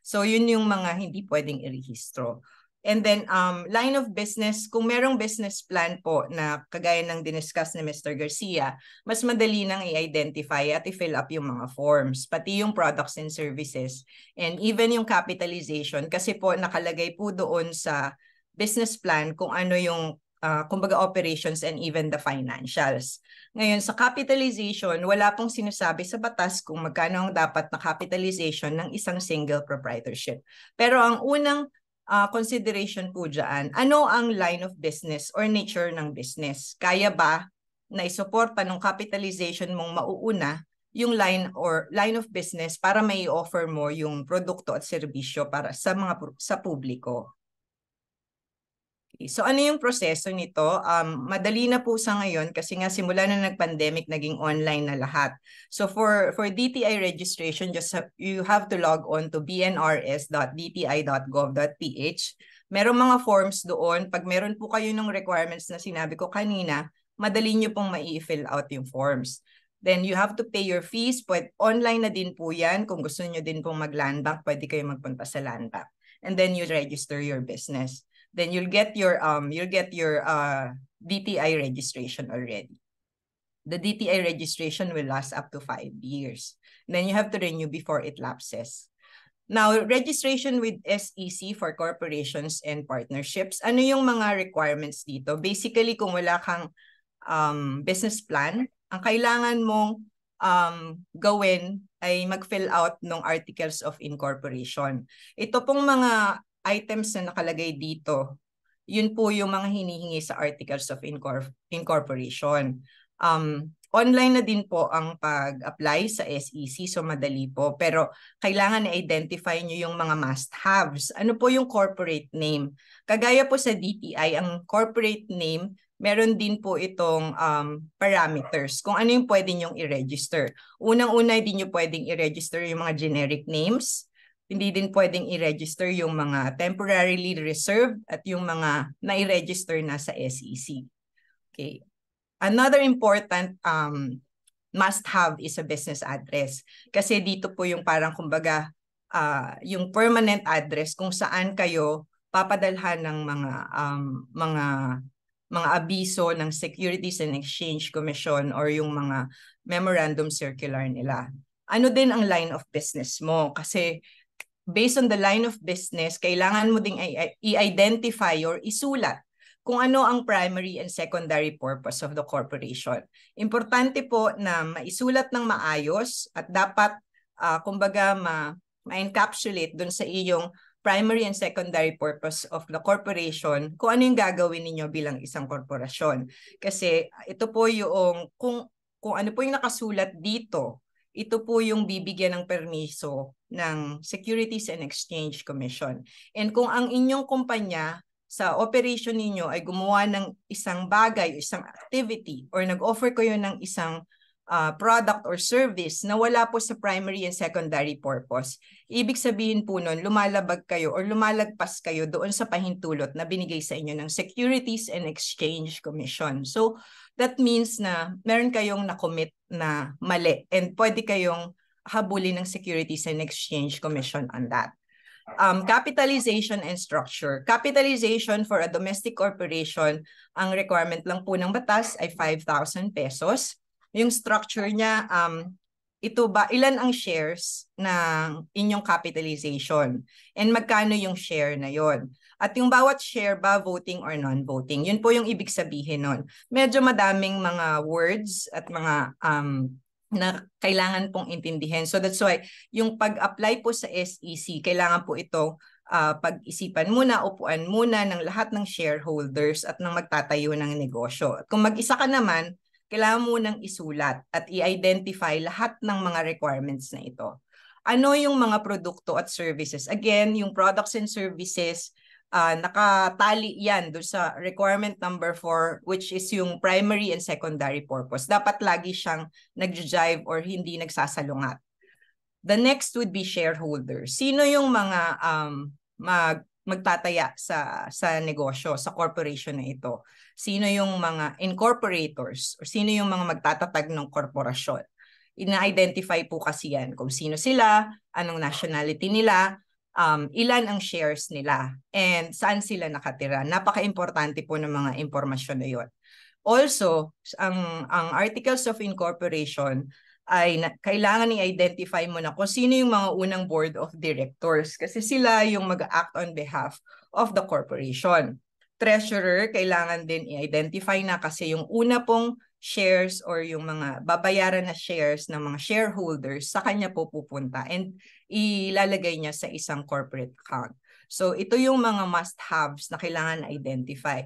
So yun yung mga hindi pwedeng irehistro. And then line of business, kung merong business plan po na kagaya ng diniscuss ni Mr. Garcia, mas madali nang i-identify at i-fill up yung mga forms, pati yung products and services, and even yung capitalization kasi po nakalagay po doon sa business plan kung ano yung kumbaga operations and even the financials. Ngayon, sa capitalization, wala pong sinasabi sa batas kung magkano ang dapat na capitalization ng isang single proprietorship. Pero ang unang consideration po dyan, ano ang line of business or nature ng business? Kaya ba na isuporta ng capitalization mong mauuna yung line of business para may offer mo yung produkto at serbisyo para sa publiko? So ano yung proseso nito? Madali na po sa ngayon kasi nga simula na nag-pandemic naging online na lahat. So for DTI registration, you have to log on to bnrs.dti.gov.ph. Merong mga forms doon. Pag meron po kayo ng requirements na sinabi ko kanina, madali nyo pong mai-fill out yung forms. Then you have to pay your fees. Online na din po yan. Kung gusto nyo din pong mag-land bank, pwede kayo magpunta sa land bank. And then you register your business. Then you'll get your DTI registration already. The DTI registration will last up to 5 years. Then you have to renew before it lapses. Now, registration with SEC for corporations and partnerships. Ano yung mga requirements dito? Basically, kung wala kang business plan, ang kailangan mong gawin ay mag-fill out ng articles of incorporation. Ito pong mga items na nakalagay dito, yun po yung mga hinihingi sa articles of incorporation. Online na din po ang pag-apply sa SEC, so madali po. Pero kailangan na-identify nyo yung mga must-haves. Ano po yung corporate name? Kagaya po sa DTI, ang corporate name, meron din po itong parameters kung ano yung pwede nyong i-register. Unang-una, hindi nyo pwedeng i-register yung mga generic names, hindi din pwedeng i-register yung mga temporarily reserved at yung mga na-i-register na sa SEC. Okay. Another important must-have is a business address. Kasi dito po yung parang kumbaga yung permanent address kung saan kayo papadalhan ng mga abiso ng Securities and Exchange Commission or yung mga memorandum circular nila. Ano din ang line of business mo? Kasi based on the line of business, kailangan mo ding i-identify or isulat kung ano ang primary and secondary purpose of the corporation. Importante po na maisulat ng maayos at dapat kumbaga ma-encapsulate dun sa iyong primary and secondary purpose of the corporation kung ano yung gagawin ninyo bilang isang korporasyon. Kasi ito po yung kung ano po yung nakasulat dito, ito po yung bibigyan ng permiso ng Securities and Exchange Commission. And kung ang inyong kumpanya sa operation ninyo ay gumawa ng isang bagay, isang activity, or nag-offer kayo ng isang product or service na wala po sa primary and secondary purpose, ibig sabihin po nun, lumalabag kayo or lumalagpas kayo doon sa pahintulot na binigay sa inyo ng Securities and Exchange Commission. So, that means na meron kayong na-commit na mali and pwede kayong habulin ng Securities and Exchange Commission on that. Capitalization and structure. Capitalization for a domestic corporation, ang requirement lang po ng batas ay 5,000 pesos. Yung structure niya, ilan ang shares ng inyong capitalization and magkano yung share na yon. At yung bawat share ba voting or non-voting, yun po yung ibig sabihin nun. Medyo madaming mga words at mga na kailangan pong intindihin. So that's why yung pag-apply po sa SEC, kailangan po ito pag-isipan muna, upuan muna ng lahat ng shareholders at ng magtatayo ng negosyo. At kung mag-isa ka naman, kailangan mo nang isulat at i-identify lahat ng mga requirements na ito. Ano yung mga produkto at services? Again, yung products and services, nakatali yan doon sa requirement number 4, which is yung primary and secondary purpose. Dapat lagi siyang nag-jive or hindi nagsasalungat. The next would be shareholders. Sino yung mga magtataya sa negosyo, sa corporation na ito? Sino yung mga incorporators o sino yung mga magtatatag ng korporasyon? Ina-identify po kasi yan kung sino sila, anong nationality nila, ilan ang shares nila, and saan sila nakatira. Napaka-importante po ng mga impormasyon na yun. Also, ang Articles of Incorporation ay kailangan i-identify mo na kung sino yung mga unang board of directors kasi sila yung mag-act on behalf of the corporation. Treasurer, kailangan din i-identify na kasi yung una pong shares or yung mga babayaran na shares ng mga shareholders sa kanya po pupunta and ilalagay niya sa isang corporate account. So ito yung mga must-haves na kailangan identify.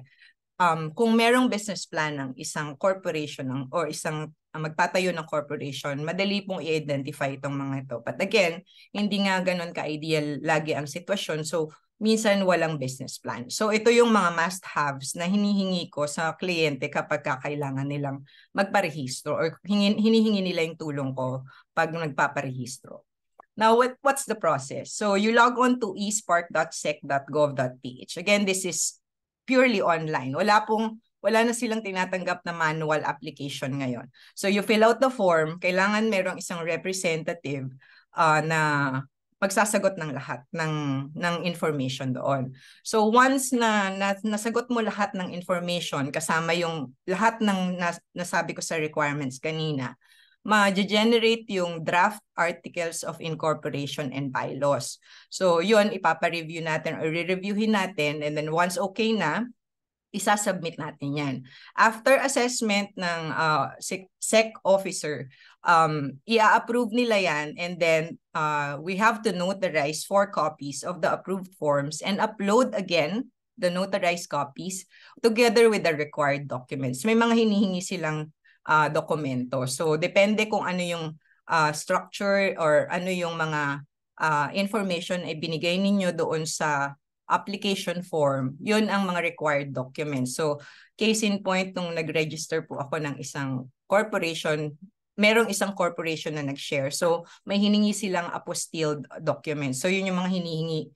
Kung merong business plan ng isang corporation or isang magtatayo ng corporation, madali pong i-identify itong mga ito. But again, hindi nga ganun ka-ideal lagi ang sitwasyon. So minsan walang business plan. So ito yung mga must-haves na hinihingi ko sa kliyente kapag kailangan nilang magparehistro or hinihingi nila yung tulong ko pag nagpaparehistro. Now, what's the process? So you log on to espark.sec.gov.ph. Again, this is purely online. Wala na silang tinatanggap na manual application ngayon. So you fill out the form, kailangan merong isang representative na magsasagot ng lahat ng information doon. So once na nasagot mo lahat ng information, kasama yung lahat ng nasabi ko sa requirements kanina, ma-generate yung draft articles of incorporation and bylaws. So yun, ipapa-review natin or re-reviewin natin, and then once okay na, isasubmit natin yan. After assessment ng SEC officer, i-approve nila yan, and then we have to notarize 4 copies of the approved forms and upload again the notarized copies together with the required documents. May mga hinihingi silang dokumento. So depende kung ano yung structure or ano yung mga information ay binigay ninyo doon sa application form, yun ang mga required documents. So, case in point, nung nag-register po ako ng isang corporation merong isang corporation na nag-share. So may hiningi silang apostilled documents. So yun yung mga hinihingi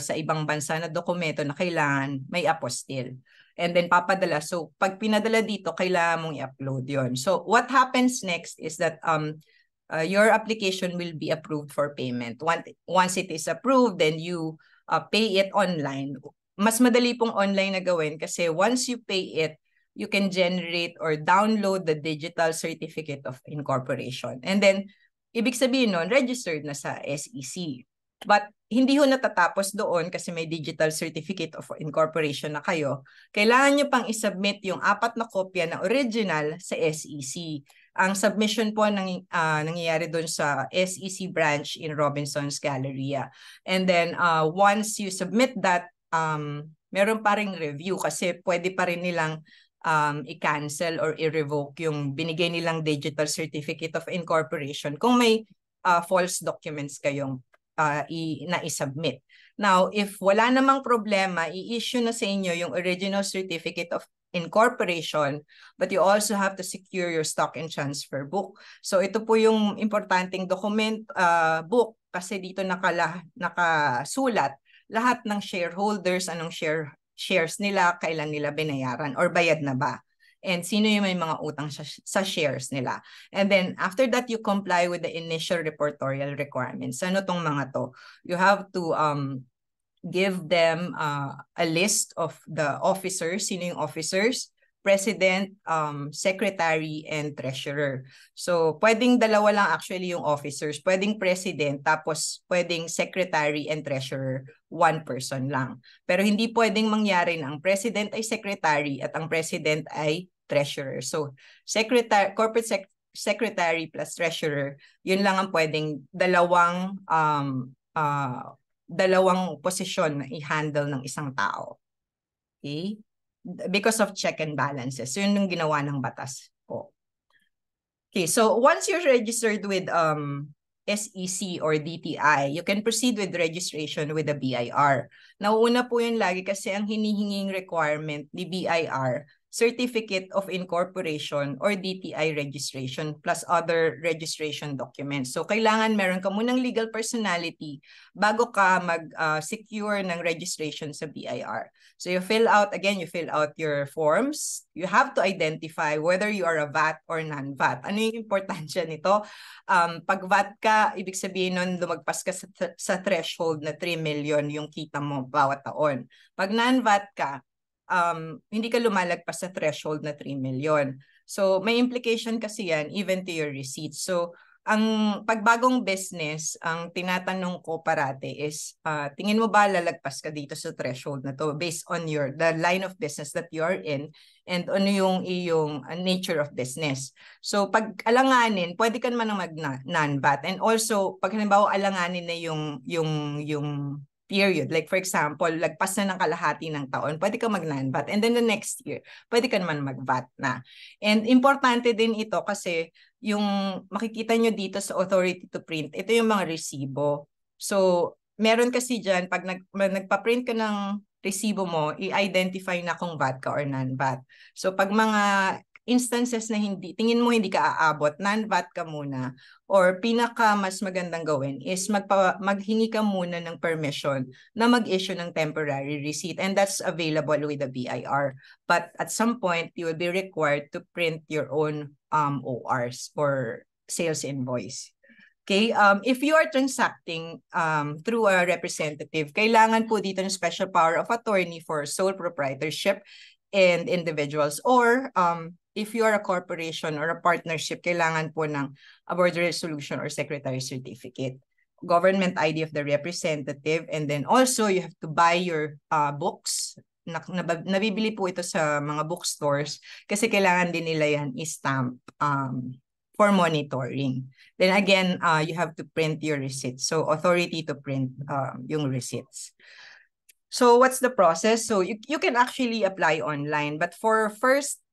sa ibang bansa na dokumento na kailangan may apostil. And then papadala. So pag pinadala dito, kailangan mong i-upload yon. So what happens next is that your application will be approved for payment. Once it is approved, then you pay it online. Mas madali pong online na gawin kasi once you pay it, you can generate or download the digital certificate of incorporation. And then, ibig sabihin nun, registered na sa SEC. But hindi ho natatapos doon kasi may digital certificate of incorporation na kayo. Kailangan nyo pang isubmit yung 4 na kopya na original sa SEC. Ang submission po nangyayari doon sa SEC branch in Robinson's Galleria. And then once you submit that, meron pa ring review kasi pwede pa rin nilang i-cancel or i-revoke yung binigay nilang digital certificate of incorporation kung may false documents kayong na-submit. Now, if wala namang problema, i-issue na sa inyo yung original certificate of incorporation, but you also have to secure your stock and transfer book. So ito po yung importanteng document book kasi dito nakasulat lahat ng shareholders, anong shares nila, kailan nila binayaran or bayad na ba. And sino yung may mga utang sa shares nila. And then after that, you comply with the initial reportorial requirements. Ano tong mga to? You have to give them a list of the officers, sino yung officers, president, secretary, and treasurer. So pwedeng dalawa lang actually yung officers. Pwedeng president, tapos pwedeng secretary and treasurer, one person lang. Pero hindi pwedeng mangyari na ang president ay secretary at ang president ay treasurer. So corporate secretary plus treasurer, yun lang ang pwedeng dalawang posisyon na i-handle ng isang tao. Okay? Because of check and balances. So yun yung ginawa ng batas po. Okay, so once you're registered with SEC or DTI, you can proceed with registration with the BIR. Nauuna po yun lagi kasi ang hinihinging requirement ni BIR, Certificate of Incorporation or DTI registration plus other registration documents. So kailangan meron ka munang legal personality bago ka mag-secure ng registration sa BIR. So you fill out your forms. You have to identify whether you are a VAT or non-VAT. Ano yung importansya nito? Pag VAT ka, ibig sabihin nun lumagpas ka sa threshold na 3 million yung kita mo bawat taon. Pag non-VAT ka, hindi ka lumalagpas sa threshold na 3 million. So may implication kasi yan even to your receipts. So ang pagbagong business, ang tinatanong ko parate is, tingin mo ba lalagpas ka dito sa threshold na to based on the line of business that you are in and ano yung iyong nature of business. So pag alanganin, pwede ka naman mag-non-VAT. And also, pag halimbawa alanganin na yung period. Like for example, lagpas na ng kalahati ng taon, pwede ka mag-non-VAT. And then the next year, pwede ka naman mag-VAT na. And importante din ito kasi yung makikita nyo dito sa authority to print, ito yung mga resibo. So, meron kasi dyan, pag nagpa-print ka ng resibo mo, i-identify na kung VAT ka or non-VAT. So, pag mga instances na tingin mo hindi ka aabot, non-VAT ka muna, or pinaka mas magandang gawin is maghingi ka muna ng permission na mag-issue ng temporary receipt, and that's available with the BIR. But at some point, you will be required to print your own ORs or sales invoice. Okay, if you are transacting through a representative, kailangan po dito ng special power of attorney for sole proprietorship and individuals, or if you are a corporation or a partnership, kailangan po ng a board resolution or secretary certificate, government ID of the representative, and then also you have to buy your books. Nabibili po ito sa mga bookstores kasi kailangan din nila yan i-stamp for monitoring. Then again, you have to print your receipts. So authority to print yung receipts. So what's the process? So you can actually apply online, but for first,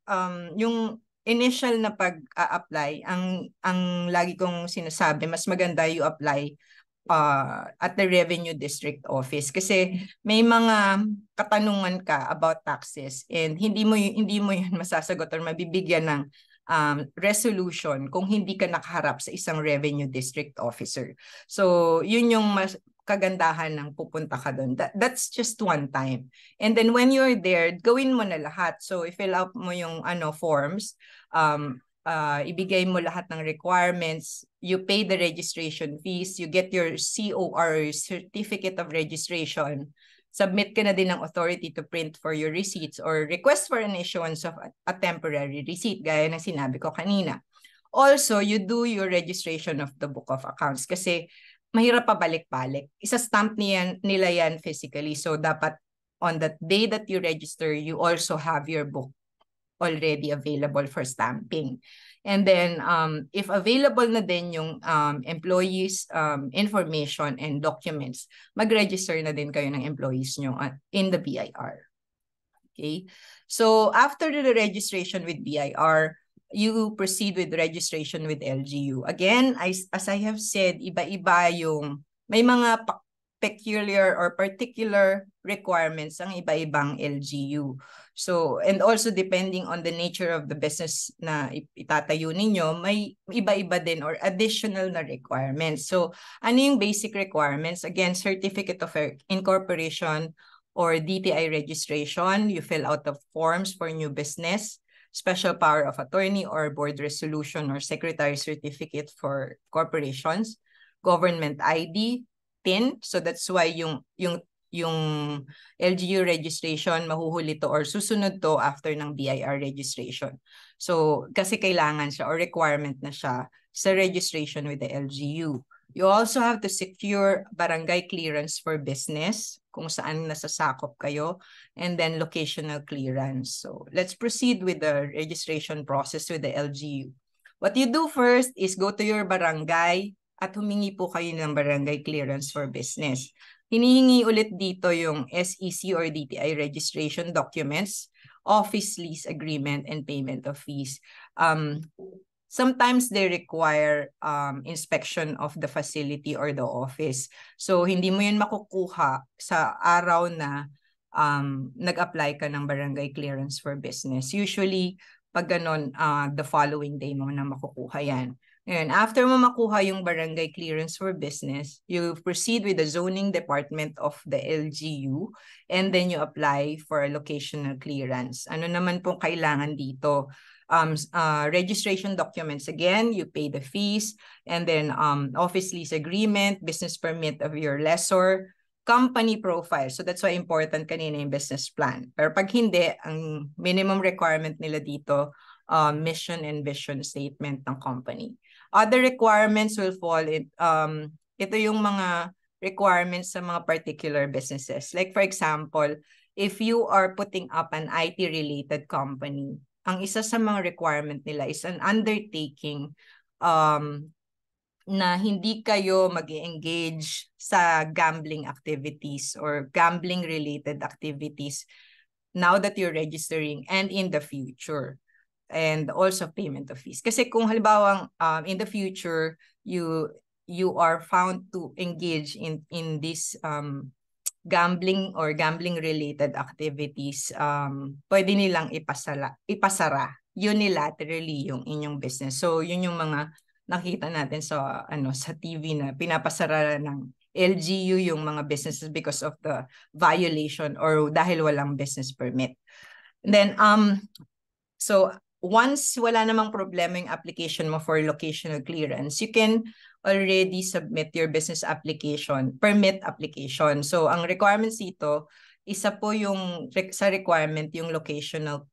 yung initial na pag-apply, ang lagi kong sinasabi, mas maganda you apply at the Revenue District Office kasi may mga katanungan ka about taxes and hindi mo yun masasagot or mabibigyan ng resolution kung hindi ka nakaharap sa isang revenue district officer. So, yun yung mas kagandahan ng pupunta ka doon. That's just one time. And then when you're there, gawin mo na lahat. So, i-fill out mo yung forms, ibigay mo lahat ng requirements, you pay the registration fees, you get your COR, Certificate of Registration, submit ka na din ng authority to print for your receipts or request for an issuance of a temporary receipt, gaya ng sinabi ko kanina. Also, you do your registration of the book of accounts kasi mahirap pa balik-balik. Isa-stamp nila yan physically. So, dapat on that day that you register, you also have your book already available for stamping. And then, if available na din yung employees' information and documents, mag-register na din kayo ng employees nyo in the BIR. Okay? So, after the registration with BIR, you proceed with registration with LGU. Again, as I have said, iba-iba yung, may mga peculiar or particular requirements ang iba-ibang LGU. So, and also depending on the nature of the business na itatayo ninyo, may iba-iba din or additional na requirements. So, ano yung basic requirements? Again, Certificate of Incorporation or DTI registration. You fill out the forms for new business, special power of attorney or board resolution or secretary certificate for corporations, government ID, PIN. So that's why yung LGU registration mahuhuli to or susunod to after ng BIR registration. So kasi kailangan siya or requirement na siya sa registration with the LGU. You also have to secure barangay clearance for business kung saan nasasakop kayo, and then locational clearance. So let's proceed with the registration process with the LGU. What you do first is go to your barangay at humingi po kayo ng barangay clearance for business. Hinihingi ulit dito yung SEC or DTI registration documents, office lease agreement, and payment of fees. Sometimes they require inspection of the facility or the office. So hindi mo yun makukuha sa araw na nag-apply ka ng barangay clearance for business. Usually, pag ganon, the following day mo na makukuha yan. And after mo makuha yung barangay clearance for business, you proceed with the zoning department of the LGU and then you apply for a locational clearance. Ano naman pong kailangan dito? Registration documents again, you pay the fees, and then office lease agreement, business permit of your lessor, company profile. So that's why important kanina yung business plan. Pero pag hindi, ang minimum requirement nila dito, mission and vision statement ng company. Other requirements will fall in, ito yung mga requirements sa mga particular businesses. Like for example, if you are putting up an IT-related company, ang isa sa mga requirement nila is an undertaking na hindi kayo mag-engage sa gambling activities or gambling-related activities now that you're registering and in the future. And also payment of fees. Kasi kung halimbawa in the future you are found to engage in this gambling or gambling related activities, pwede nilang ipasara unilaterally yung inyong business. So yun yung mga nakita natin sa sa TV na pinapasara ng LGU yung mga businesses because of the violation or dahil walang business permit. And then so once wala namang problema yung application mo for locational clearance, you can already submit your business application, permit application. So ang requirements dito, isa po yung sa requirement yung locational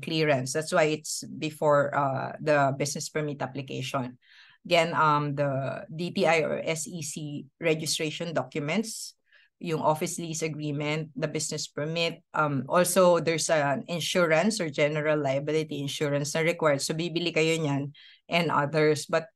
clearance. That's why it's before the business permit application. Again, the DTI or SEC registration documents, yung office lease agreement, the business permit. Also, there's an insurance or general liability insurance na required. So, bibili kayo niyan and others. But,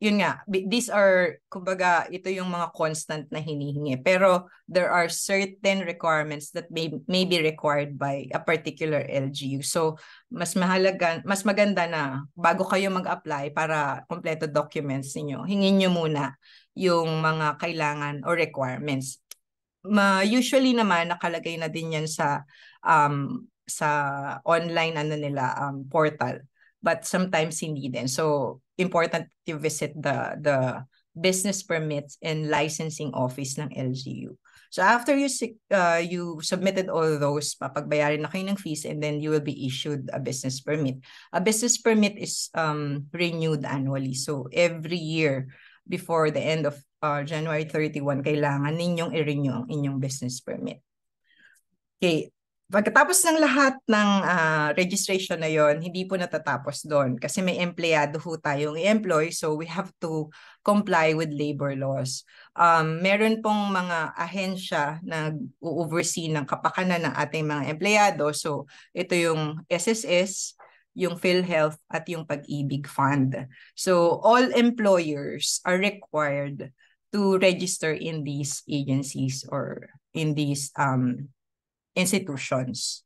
yun nga, these are, kumbaga, ito yung mga constant na hinihingi. Pero, there are certain requirements that may be required by a particular LGU. So, mas maganda na bago kayo mag-apply para kompleto documents niyo, hingin nyo muna yung mga kailangan or requirements. Usually naman nakalagay na din yan sa online portal. but sometimes hindi din. So important to visit the business permits and licensing office ng LGU. So after you submitted all those, papagbayarin na kayo ng fees, and then you will be issued a business permit. A business permit is renewed annually. So every year before the end of January 31, kailangan ninyong i-renew ang inyong business permit. Okay. Pagkatapos ng lahat ng registration na yon, hindi po natatapos doon kasi may empleyado ho tayong i-employ, so we have to comply with labor laws. Meron pong mga ahensya na oversee ng kapakanan ng ating mga empleyado. So ito yung SSS, yung PhilHealth at yung Pag-ibig Fund. So all employers are required to register in these agencies or in these institutions.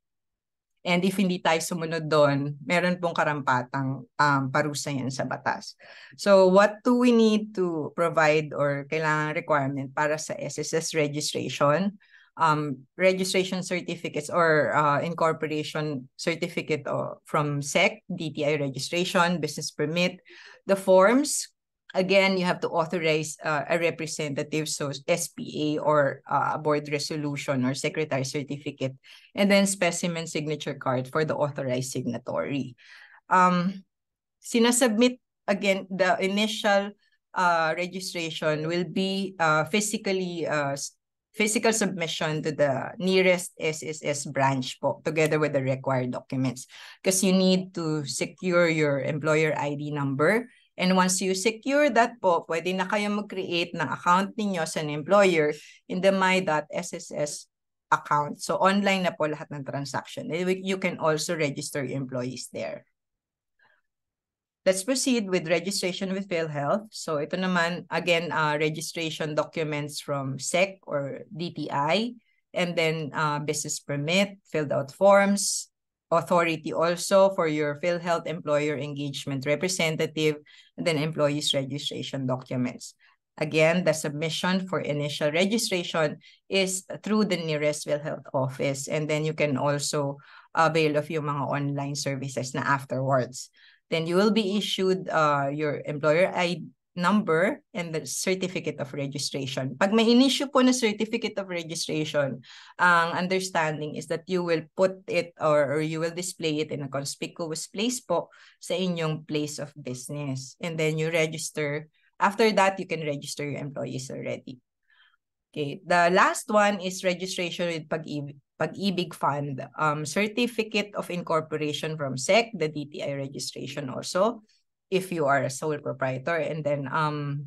And if hindi tayo sumunod doon, meron pong karampatang parusa yan sa batas. So what do we need to provide or kailangan requirement para sa SSS registration? Registration certificates or incorporation certificate from SEC, DTI registration, business permit, the forms. Again, you have to authorize a representative, so SPA or a board resolution or secretary certificate, and then specimen signature card for the authorized signatory. Sinasubmit, again, the initial registration will be physical submission to the nearest SSS branch po, together with the required documents. Because you need to secure your employer ID number. And once you secure that po, pwede na kayo mag-create ng account ninyo sa employer in the my.sss account. So online na po lahat ng transaction. You can also register your employees there. Let's proceed with registration with PhilHealth. So ito naman, again, registration documents from SEC or DTI, and then business permit, filled out forms, authority also for your PhilHealth employer engagement representative, and then employees registration documents. Again, the submission for initial registration is through the nearest PhilHealth office, and then you can also avail of yung mga online services na afterwards. Then you will be issued your employer ID number and the certificate of registration. Pag may in-issue po na certificate of registration, ang understanding is that you will put it or you will display it in a conspicuous place po sa inyong place of business. And then you register. After that, you can register your employees already. Okay, the last one is registration with Pag-ibig Fund. Certificate of incorporation from SEC, the DTI registration also, if you are a sole proprietor, and then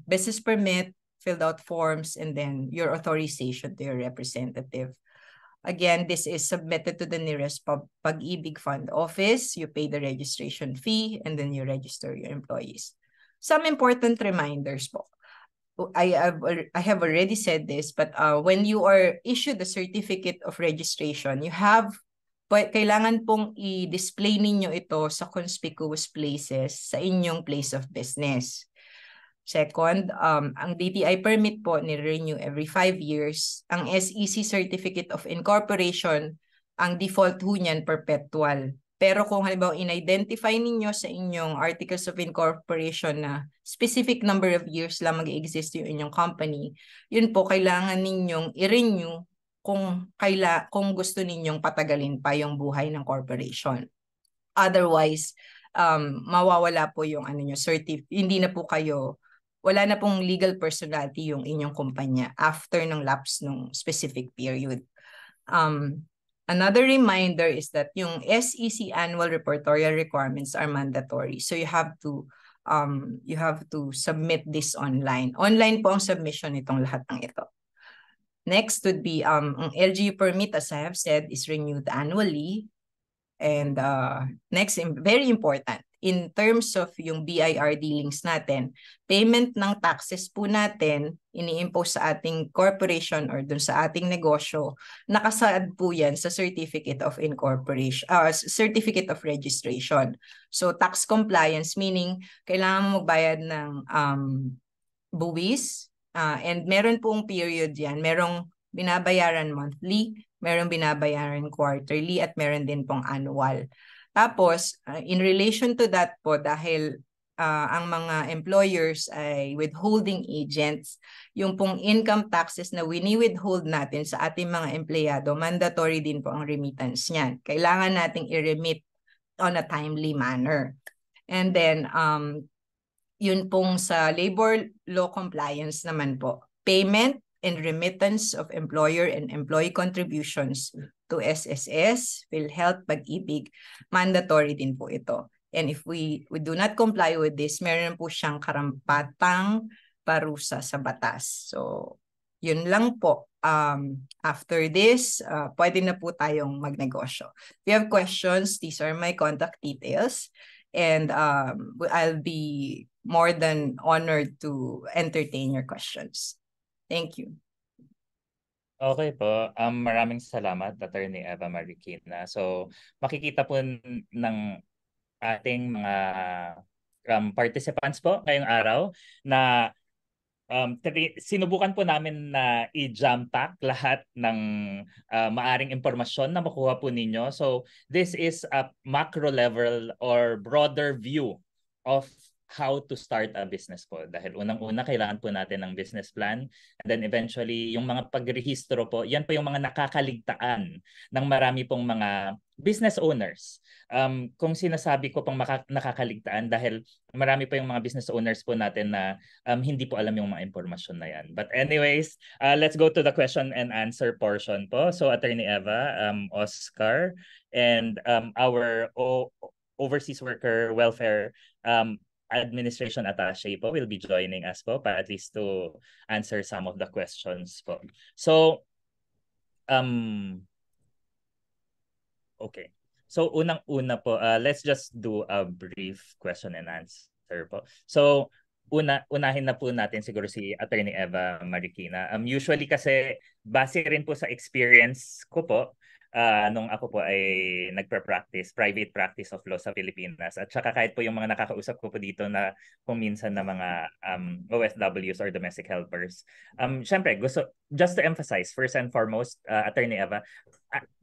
business permit, filled out forms, and then your authorization to your representative. Again, this is submitted to the nearest Pag-ibig Fund office. You pay the registration fee, and then you register your employees. Some important reminders po. I have already said this, but when you are issued the certificate of registration, you have kailangan pong i-display ninyo ito sa conspicuous places sa inyong place of business. Second, ang DTI permit po ni-renew every 5 years. Ang SEC Certificate of Incorporation, ang default ho niyan perpetual. Pero kung halimbawa in-identify ninyo sa inyong Articles of Incorporation na specific number of years lang mag-exist yung inyong company, yun po kailangan ninyong i-renew kung gusto ninyong patagalin pa yung buhay ng corporation. Otherwise, mawawala po yung hindi na po kayo, wala na pong legal personality yung inyong kumpanya after ng lapse ng specific period. Another reminder is that yung SEC annual reportorial requirements are mandatory. So you have to submit this online. Online po ang submission nitong lahat ng ito. Next would be ang LGU permit, as I have said, is renewed annually. And next, very important, in terms of yung BIR dealings natin, payment ng taxes po natin, ini-impose sa ating corporation or dun sa ating negosyo, nakasaad po yan sa Certificate of Incorporation, Certificate of Registration. So tax compliance, meaning kailangan mo magbayad ng buwis, and meron pong period yan, merong binabayaran monthly, merong binabayaran quarterly, at meron din pong annual. Tapos, in relation to that po, dahil ang mga employers ay withholding agents, yung pong income taxes na wini-withhold natin sa ating mga empleyado, mandatory din po ang remittance niyan. Kailangan nating i-remit on a timely manner. And then, yun pong sa labor law compliance naman po, payment and remittance of employer and employee contributions to SSS, PhilHealth, Pag-ibig, mandatory din po ito. And if we do not comply with this, meron po siyang karampatang parusa sa batas. So, yun lang po. After this, pwede na po tayong magnegosyo. If you have questions, these are my contact details. And I'll be more than honored to entertain your questions. Thank you. Okay po. Maraming salamat, Attorney Eva Marikina. So, makikita po ng ating mga participants po ngayong araw na sinubukan po namin na i-jam pack lahat ng maaring impormasyon na makuha po ninyo. So this is a macro level or broader view of how to start a business po. Dahil unang-una, kailangan po natin ng business plan. And then eventually, yung mga pagrehistro po, yan po yung mga nakakaligtaan ng marami pong mga business owners. Kung sinasabi ko pong nakakaligtaan dahil marami pa yung mga business owners po natin na hindi po alam yung mga impormasyon na yan. But anyways, let's go to the question and answer portion po. So Attorney Eva, Oscar, and our overseas worker welfare administration attaché po will be joining us po para at least to answer some of the questions po. So, okay. So, unang-una po, let's just do a brief question and answer po. So, unahin na po natin siguro si Attorney Eva Marikina. Usually kasi, base rin po sa experience ko po, nung ako po ay nagpa-practice, private practice of law sa Pilipinas. At saka kahit po yung mga nakakausap ko po dito na kung minsan na mga OFWs or domestic helpers. Siyempre, just to emphasize, first and foremost, Attorney Eva,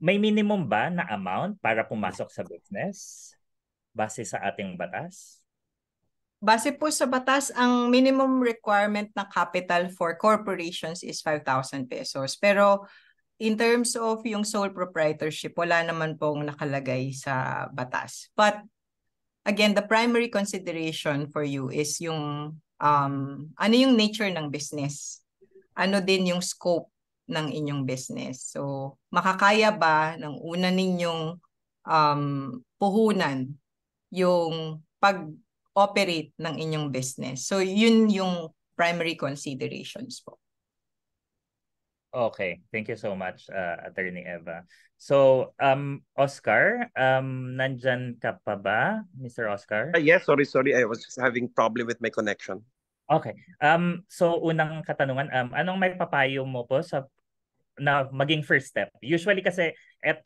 may minimum ba na amount para pumasok sa business base sa ating batas? Base po sa batas, ang minimum requirement na capital for corporations is 5,000 pesos. Pero in terms of yung sole proprietorship, wala naman pong nakalagay sa batas. But again, the primary consideration for you is yung ano yung nature ng business? Ano din yung scope ng inyong business? So, makakaya ba ng una ninyong puhunan yung pag-operate ng inyong business? So, yun yung primary considerations po. Okay, thank you so much, Attorney Eva. So, Oscar, nandyan ka pa ba, Mr. Oscar? Yes, sorry. I was just having problem with my connection. Okay. So, unang katanungan, anong may papayo mo po sa na maging first step? Usually kasi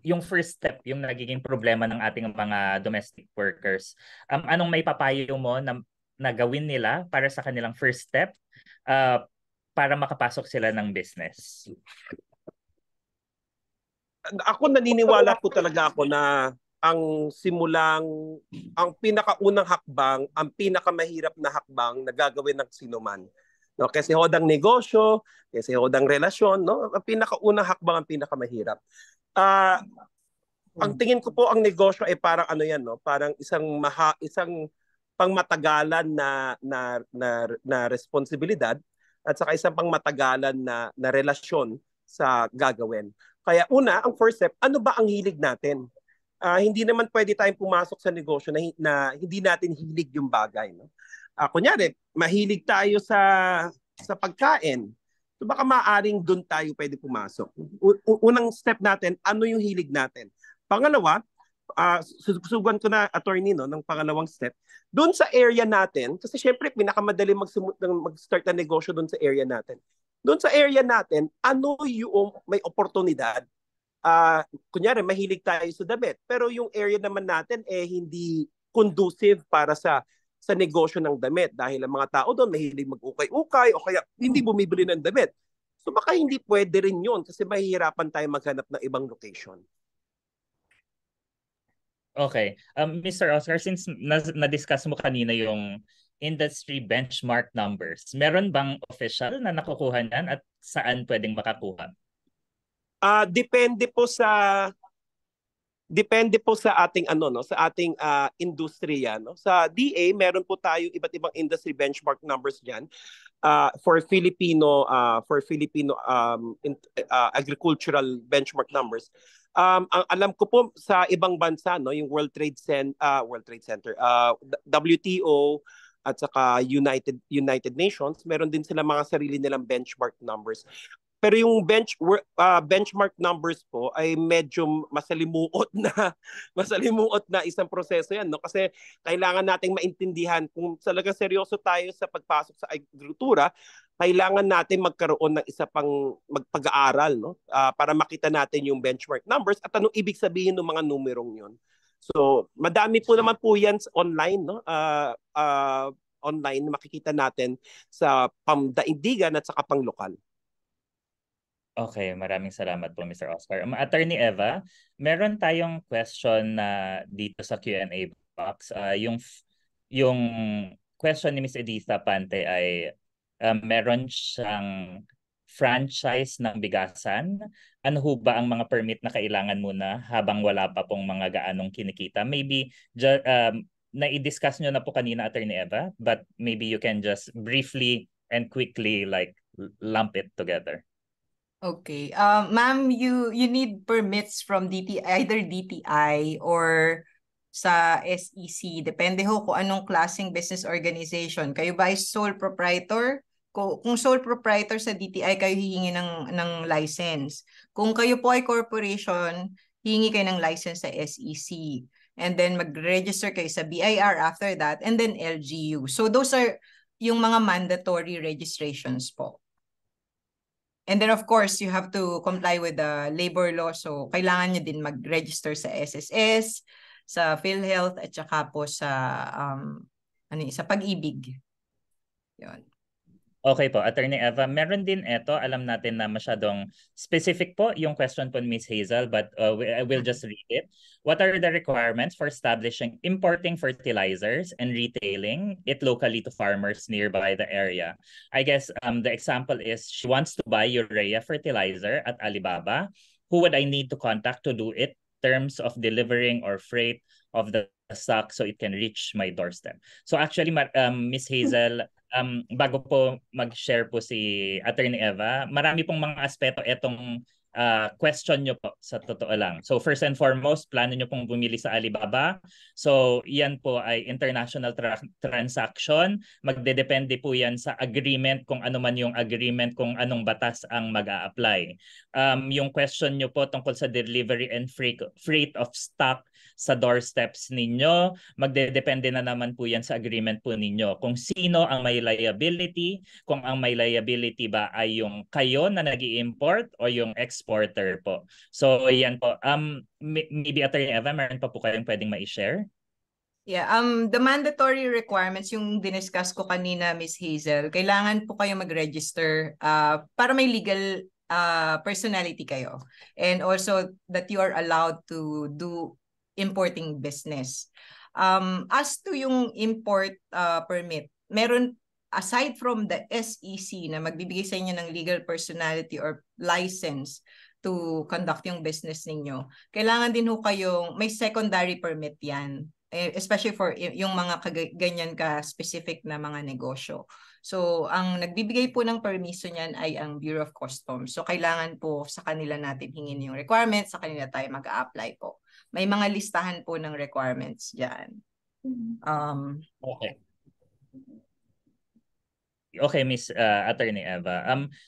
yung first step, yung nagiging problema ng ating mga domestic workers. Anong may papayo mo na gawin nila para sa kanilang first step para makapasok sila ng business? Ako naniniwala po talaga ako na ang pinakaunang hakbang, ang pinakamahirap na hakbang na gagawin ng sinuman. No, kasi hodang negosyo, kasi hodang relasyon, no? Ang pinakaunang hakbang, ang pinakamahirap. Ang tingin ko po ang negosyo ay parang ano yan, no? Parang isang pangmatagalan na responsibilidad at saka isang pangmatagalan na relasyon sa gagawin. Kaya una, ang first step, ano ba ang hilig natin? Hindi naman pwede tayong pumasok sa negosyo na hindi natin hilig yung bagay. No? Kunyari, mahilig tayo sa pagkain. So baka maaaring doon tayo pwede pumasok. Unang step natin, ano yung hilig natin? Pangalawa, susugan ko na, attorney, no, ng pangalawang step, doon sa area natin, kasi syempre pinakamadali mag-start na negosyo doon sa area natin. Doon sa area natin, ano yung may oportunidad? Kunyari, mahilig tayo sa damit, pero yung area naman natin hindi conducive para sa negosyo ng damit dahil ang mga tao doon mahilig mag-ukay-ukay o kaya hindi bumibili ng damit. So baka hindi pwede rin yun kasi mahihirapan tayo maghanap ng ibang location. Okay. Mr. Oscar, since na-discuss mo kanina yung industry benchmark numbers, meron bang official na nakukuha niyan at saan pwedeng makakuha? Depende po sa ating sa ating industriya, no. Sa DA meron po tayo iba't ibang industry benchmark numbers diyan for Filipino agricultural benchmark numbers. Ang alam ko po sa ibang bansa, no, yung World Trade Center, WTO at saka United Nations, meron din sila mga sarili nilang benchmark numbers. Pero yung benchmark numbers po ay medyo masalimuot na isang proseso yan, no? Kasi kailangan nating maintindihan kung talagang seryoso tayo sa pagpasok sa agrikultura, kailangan natin magkaroon ng isa pang pag-aaral, no? Para makita natin yung benchmark numbers at anong ibig sabihin ng mga numerong yon. So, madami po naman po yan online, no? Online makikita natin sa pamdaigdigan at saka panglokal. Okay, maraming salamat po, Mr. Oscar. Attorney Eva, meron tayong question na dito sa Q&A box. Yung question ni Ms. Editha Pante ay meron siyang franchise ng bigasan. Ano ho ba ang mga permit na kailangan muna habang wala pa pong mga gaanong kinikita? Maybe na-i-discuss nyo na po kanina, Attorney Eva, but maybe you can just briefly and quickly like lump it together. Okay. Ma'am, you need permits from either DTI or sa SEC. Depende ho kung anong klaseng business organization. Kayo ba ay sole proprietor? Kung sole proprietor sa DTI, kayo hihingi ng license. Kung kayo po ay corporation, hihingi kayo ng license sa SEC. And then mag-register kayo sa BIR after that, and then LGU. So those are yung mga mandatory registrations po. And then of course, you have to comply with the labor law. So kailangan nyo din mag-register sa SSS, sa PhilHealth, at saka po sa sa Pag-ibig. Yun. Okay po, Attorney Eva, meron din ito, alam natin na masyadong specific po yung question po ni Ms. Hazel, but I will just read it. What are the requirements for establishing importing fertilizers and retailing it locally to farmers nearby the area? I guess the example is she wants to buy urea fertilizer at Alibaba. Who would I need to contact to do it? Terms of delivering or freight of the stock so it can reach my doorstep. So actually, Ms. Hazel, bago po mag-share po si Attorney Eva, marami pong mga aspeto itong question nyo po sa totoo lang. So first and foremost, plano nyo pong bumili sa Alibaba. So yan po ay international transaction. Magdedepende po yan sa agreement, kung ano man yung agreement, kung anong batas ang mag-a-apply. Yung question nyo po tungkol sa delivery and freight of stock sa doorsteps ninyo, magdedepende na naman po yan sa agreement po ninyo. Kung sino ang may liability, kung ang may liability ba ay yung kayo na nag-i-import o yung exporter po. So yan po. Maybe Attorney Eva, meron pa po kayong pwedeng ma-share? Yeah, the mandatory requirements yung diniscuss ko kanina, Ms. Hazel, kailangan po kayo mag-register para may legal personality kayo. And also that you are allowed to do importing business. As to yung import permit, meron aside from the SEC na magbibigay sa inyo ng legal personality or license to conduct yung business ninyo, kailangan din ho kayong may secondary permit yan, especially for yung mga ganyan ka specific na mga negosyo. So ang nagbibigay po ng permiso niyan ay ang Bureau of Customs. So kailangan po sa kanila natin hingin yung requirements, sa kanila tayo mag-a-apply po. May mga listahan po ng requirements diyan. Okay. Okay, Miss Attorney Eva.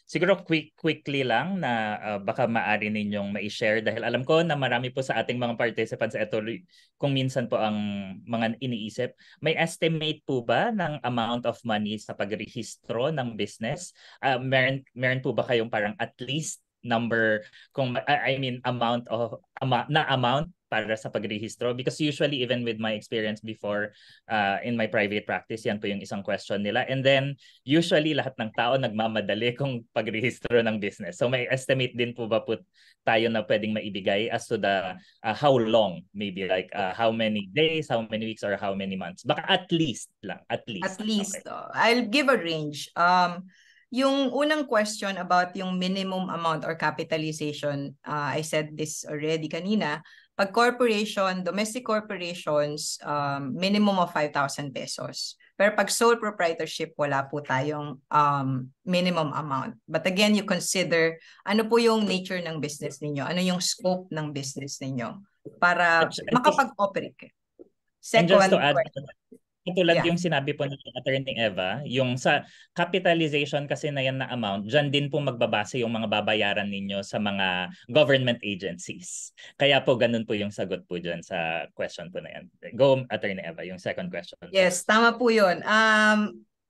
Siguro quickly lang na baka maaari ninyong ma-share dahil alam ko na marami po sa ating mga participants ito kung minsan po ang mga iniisip. May estimate po ba ng amount of money sa pagrehistro ng business? Meron po ba kayong parang at least number, kung I mean amount para sa pagrehistro? Because usually even with my experience before in my private practice, yan po yung isang question nila. And then usually lahat ng tao nagmamadali kung pagrehistro ng business. So may estimate din po ba po tayo na pwedeng maibigay as to the how long, maybe like how many days, how many weeks, or how many months? Baka at least lang, at least. At least. Okay. I'll give a range. Yung unang question about yung minimum amount or capitalization, I said this already kanina. Pag corporation, domestic corporations, minimum of 5,000 pesos. Pero pag sole proprietorship, wala po tayong minimum amount. But again, you consider ano po yung nature ng business ninyo, ano yung scope ng business ninyo para makapag-operate kayo. And just to add, question. katulad yung sinabi po ni Attorney Eva, yung sa capitalization kasi na yan na amount, dyan din po magbabase yung mga babayaran ninyo sa mga government agencies. Kaya po ganun po yung sagot po dyan sa question po na yan. Go, Attorney Eva, yung second question. Yes, tama po yun.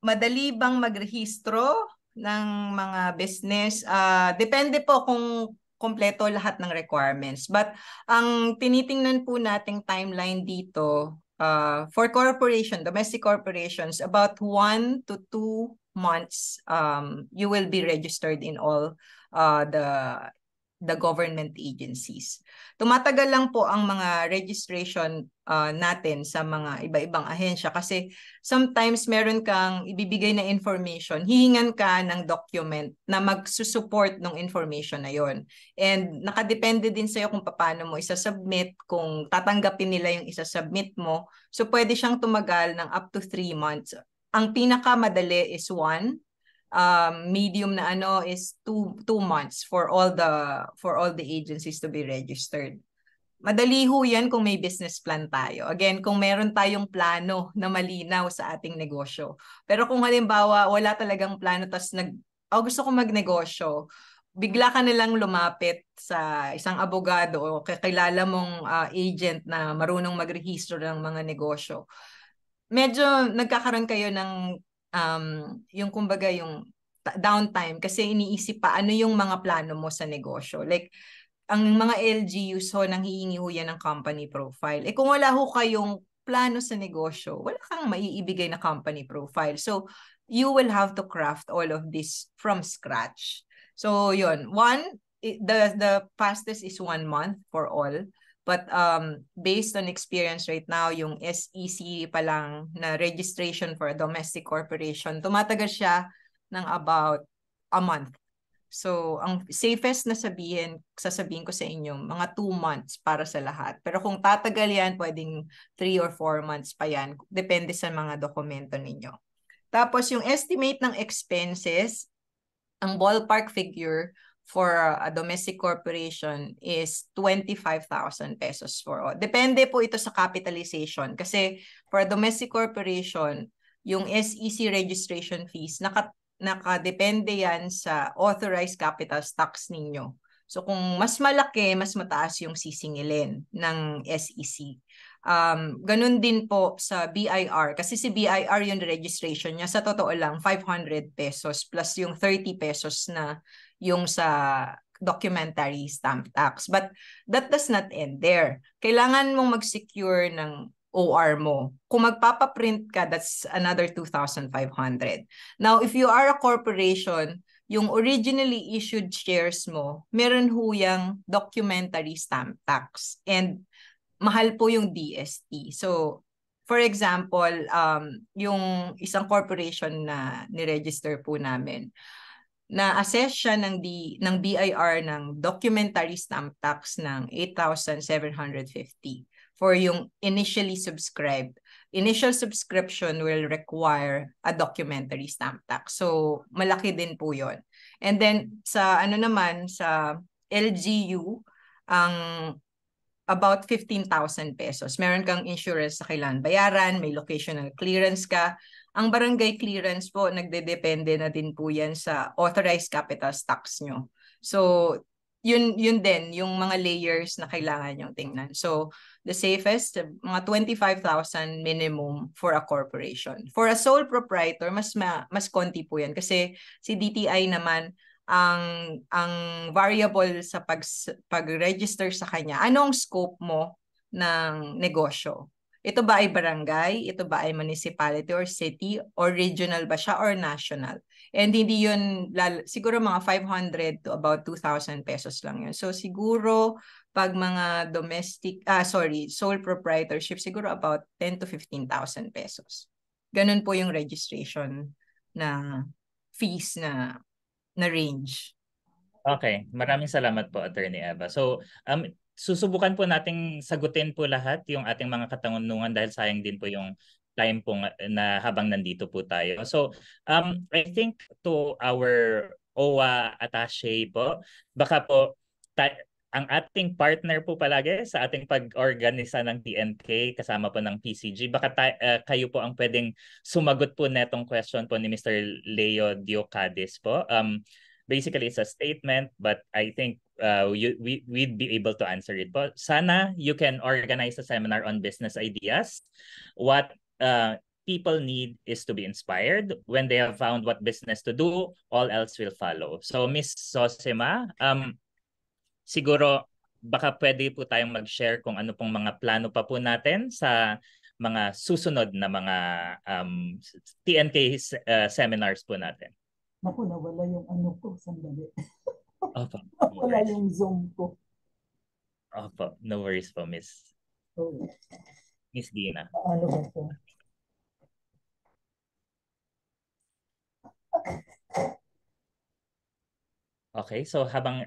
Madali bang magrehistro ng mga business? Depende po kung kompleto lahat ng requirements. But ang tinitingnan po nating timeline dito, for corporation, domestic corporations, about 1 to 2 months, you will be registered in all the government agencies. Tumatagal lang po ang mga registration natin sa mga iba-ibang ahensya kasi sometimes meron kang ibibigay na information, hihingan ka ng document na magsusupport ng information na yon. And nakadepende din sa'yo kung paano mo isasubmit, kung tatanggapin nila yung isasubmit mo. So pwede siyang tumagal ng up to 3 months. Ang pinakamadali is 1. Medium na ano is 2 months for all the agencies to be registered. Madali ho yan kung may business plan tayo. Again, kung meron tayong plano na malinaw sa ating negosyo. Pero kung halimbawa wala talagang plano tas gusto ko magnegosyo, bigla ka nilang lumapit sa isang abogado o kakilala mong agent na marunong magrehistro ng mga negosyo. Medyo nagkakaroon kayo ng yung kumbaga yung downtime kasi iniisip pa ano yung mga plano mo sa negosyo. Like, ang mga LGUs ho, nanghihingi ho yan ng company profile. Kung wala ho kayong plano sa negosyo, wala kang maiibigay na company profile. So, you will have to craft all of this from scratch. So, yun. The fastest is 1 month for all. But based on experience right now, yung SEC pa lang na registration for a domestic corporation, tumatagal siya ng about a month. So, ang safest na sasabihin ko sa inyo, mga 2 months para sa lahat. Pero kung tatagal yan, pwedeng 3 or 4 months pa yan. Depende sa mga dokumento ninyo. Tapos, yung estimate ng expenses, ang ballpark figure for a domestic corporation is 25,000 pesos for all. Depende po ito sa capitalization. Kasi for a domestic corporation, yung SEC registration fees, nakadepende yan sa authorized capital stocks ninyo. So kung mas malaki, mas mataas yung sisingilin ng SEC. Ganun din po sa BIR. Kasi si BIR yung registration niya, sa totoo lang, 500 pesos plus yung 30 pesos na yung sa documentary stamp tax. But that does not end there. Kailangan mong mag-secure ng OR mo. Kung magpapaprint ka, that's another 2,500. Now, if you are a corporation, yung originally issued shares mo, meron huyang documentary stamp tax. And mahal po yung DST. So, for example, yung isang corporation na niregister po namin, na-assess siya ng BIR ng documentary stamp tax ng 8,750 for yung initially subscribed. Initial subscription will require a documentary stamp tax. So, malaki din po yon. And then, sa sa LGU, ang about 15,000 pesos. Meron kang insurance sa kailangan bayaran, may locational clearance ka. Ang barangay clearance po, nagdedepende na din po yan sa authorized capital stocks nyo. So, yun din, yung mga layers na kailangan nyong tingnan. So, the safest, mga 25,000 minimum for a corporation. For a sole proprietor, mas konti po yan. Kasi si DTI naman, ang variable sa pag-register sa kanya, anong scope mo ng negosyo. Ito ba ay barangay? Ito ba ay municipality or city? Or regional ba siya or national? And hindi yun, siguro mga 500 to about 2,000 pesos lang yun. So siguro pag mga sole proprietorship, siguro about 10 to 15,000 pesos. Ganun po yung registration na fees na range. Okay, maraming salamat po, Attorney Eva. So, susubukan po nating sagutin po lahat yung ating mga katanungan dahil sayang din po yung time po na habang nandito po tayo. So, I think to our OWA attaché po, baka po ang ating partner po palagi sa ating pag-organisa ng TNK kasama po ng PCG, baka kayo po ang pwedeng sumagot po netong question po ni Mr. Leo Diocades po. Basically, it's a statement, but I think we'd be able to answer it. But sana you can organize a seminar on business ideas. What people need is to be inspired. When they have found what business to do, all else will follow. So, Miss Sosima, siguro baka pwede po tayong mag-share kung ano pong mga plano pa po natin sa mga susunod na mga TNK seminars po natin. Naku, nawala yung ano ko, sandali. Opo. Nawala yung Zoom ko. Opo, no worries po, Miss Dina. Ano ba ito? Okay, so habang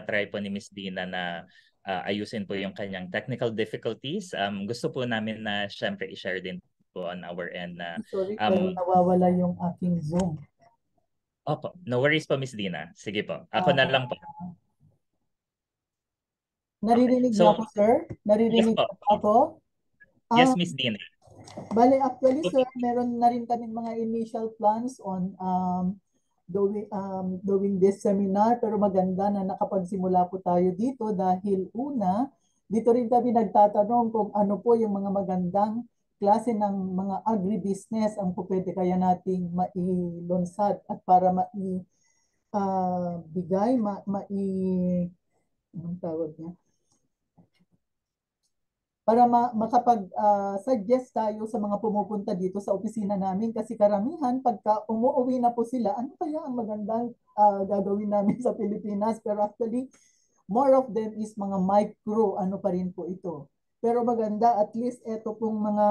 try po ni Miss Dina na ayusin po yung kanyang technical difficulties, gusto po namin na syempre i-share din po on our end na sorry, pero nawawala yung aking Zoom. Opo, no worries po, Miss Dina. Sige po, ako na lang po. Naririnig niyo ako, sir? Naririnig yes, ako? Yes, Miss Dina. Bale, actually, sir, meron na rin kami mga initial plans on doing this seminar, pero maganda na nakapagsimula po tayo dito dahil una, dito rin kami nagtatanong kung ano po yung mga magandang klase ng mga agribusiness ang pwede kaya nating mailunsad at para anong tawag niya? Para makapag-suggest tayo sa mga pumupunta dito sa opisina namin kasi karamihan pagka umuwi na po sila, ano kaya ang magandang gagawin namin sa Pilipinas? Pero actually, more of them is mga micro, ano pa rin po ito. Pero maganda, at least ito pong mga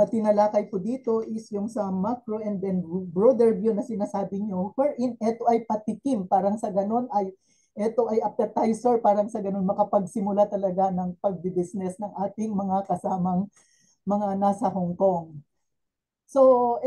tinalakay po dito is yung sa macro and then broader view na sinasabi nyo, wherein ito ay patikim, parang sa ganon ay ito ay appetizer, parang sa ganun makapagsimula talaga ng pagbibusiness ng ating mga kasamang mga nasa Hong Kong. So,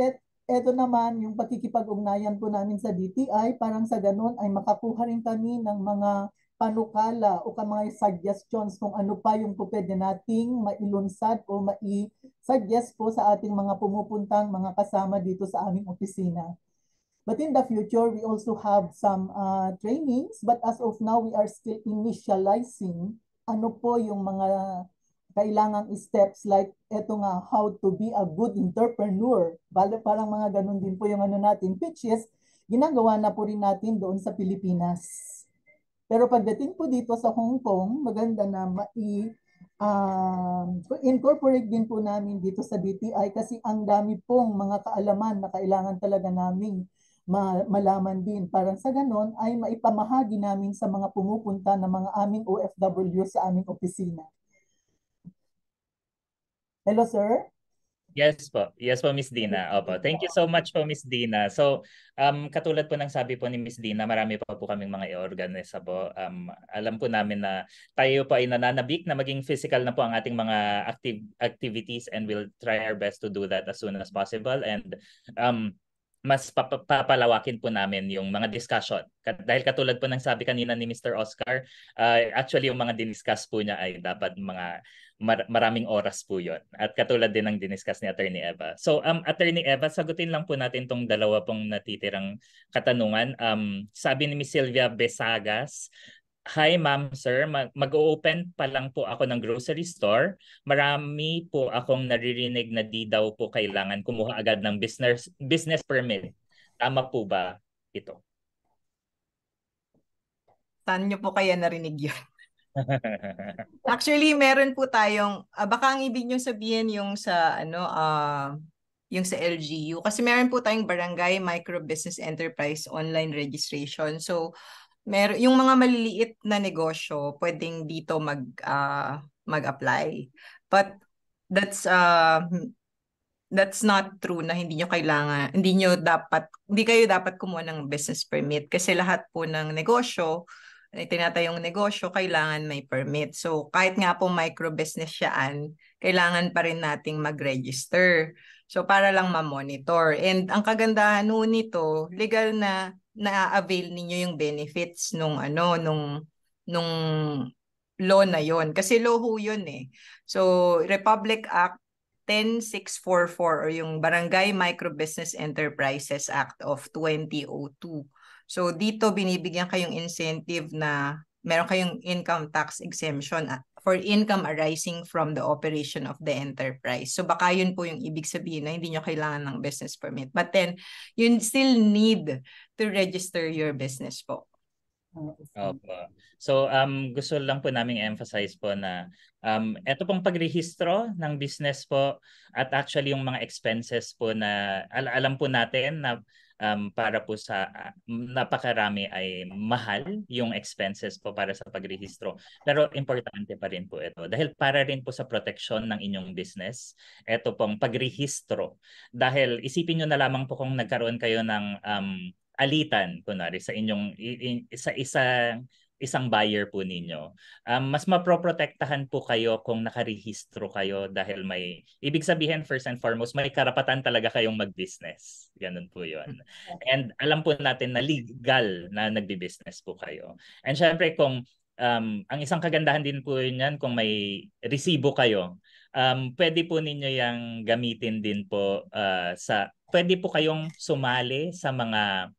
ito naman yung pakikipag-ugnayan po namin sa DTI, parang sa ganun ay makakuha rin kami ng mga panukala o mga suggestions kung ano pa yung pwede nating mailunsad o mai-suggest po sa ating mga pumupuntang mga kasama dito sa aming opisina. But in the future, we also have some trainings, but as of now, we are still initializing ano po yung mga kailangang steps like eto nga, how to be a good entrepreneur. Parang mga ganun din po yung ano natin, which is ginagawa na po rin natin doon sa Pilipinas. Pero pagdating po dito sa Hong Kong, maganda na incorporate din po namin dito sa DTI kasi ang dami pong mga kaalaman na kailangan talaga naming malaman din. Parang sa ganon ay maipamahagi namin sa mga pumupunta ng mga aming OFW sa aming opisina. Hello, sir? Yes po, Miss Dina. Opo. Thank you so much po, Miss Dina. So, katulad po ng sabi po ni Miss Dina, marami pa po kaming mga i-organisa po. Alam po namin na tayo po ay nananabik na maging physical na po ang ating mga activities and we'll try our best to do that as soon as possible. And mas papalawakin po namin yung mga discussion. Dahil katulad po ng sabi kanina ni Mr. Oscar, actually yung mga diniscuss po niya ay dapat mga maraming oras po yun. At katulad din ng diniscuss ni Attorney Eva. So, Attorney Eva, sagutin lang po natin tong dalawa pong natitirang katanungan. Sabi ni Ms. Sylvia Besagas, hi ma'am, sir, mag-open pa lang po ako ng grocery store. Marami po akong naririnig na di daw po kailangan kumuha agad ng business permit. Tama po ba ito? Saan nyo po kaya narinig yun? Actually, meron po tayong, baka ang ibig nyo sabihin yung sa, yung sa LGU. Kasi meron po tayong Barangay Micro Business Enterprise online registration. So, yung mga maliliit na negosyo, pwedeng dito mag-apply. But that's not true na hindi nyo kailangan, hindi kayo dapat kumuha ng business permit kasi lahat po ng negosyo, tinatayong negosyo, kailangan may permit. So kahit nga po micro business siyaan, kailangan pa rin nating mag-register. So para lang ma-monitor. And ang kagandahan nun nito, legal na na-avail ninyo yung benefits nung law na yon. Kasi law ho yun eh. So Republic Act 10644 or yung Barangay Micro Business Enterprises Act of 2002. So dito binibigyan kayong incentive na meron kayong income tax exemption for income arising from the operation of the enterprise. So baka yun po yung ibig sabihin na hindi nyo kailangan ng business permit. But then, you still need to register your business po. Opo. So gusto lang po naming emphasize po na ito pong pagrehistro ng business po at actually yung mga expenses po na alam po natin na para po sa napakarami ay mahal yung expenses po para sa pagrehistro. Pero importante pa rin po ito dahil para rin po sa proteksyon ng inyong business, ito pong pagrehistro. Dahil isipin nyo na lamang po kung nagkaroon kayo ng alitan kunwari sa inyong isang buyer po ninyo. Mas maproprotektahan po kayo kung nakarehistro kayo dahil ibig sabihin first and foremost, may karapatan talaga kayong mag-business. Ganun po yun. And alam po natin na legal na nagbi-business po kayo. And syempre kung ang isang kagandahan din po yun kung may resibo kayo, pwede po ninyo yung gamitin din po pwede po kayong sumali sa mga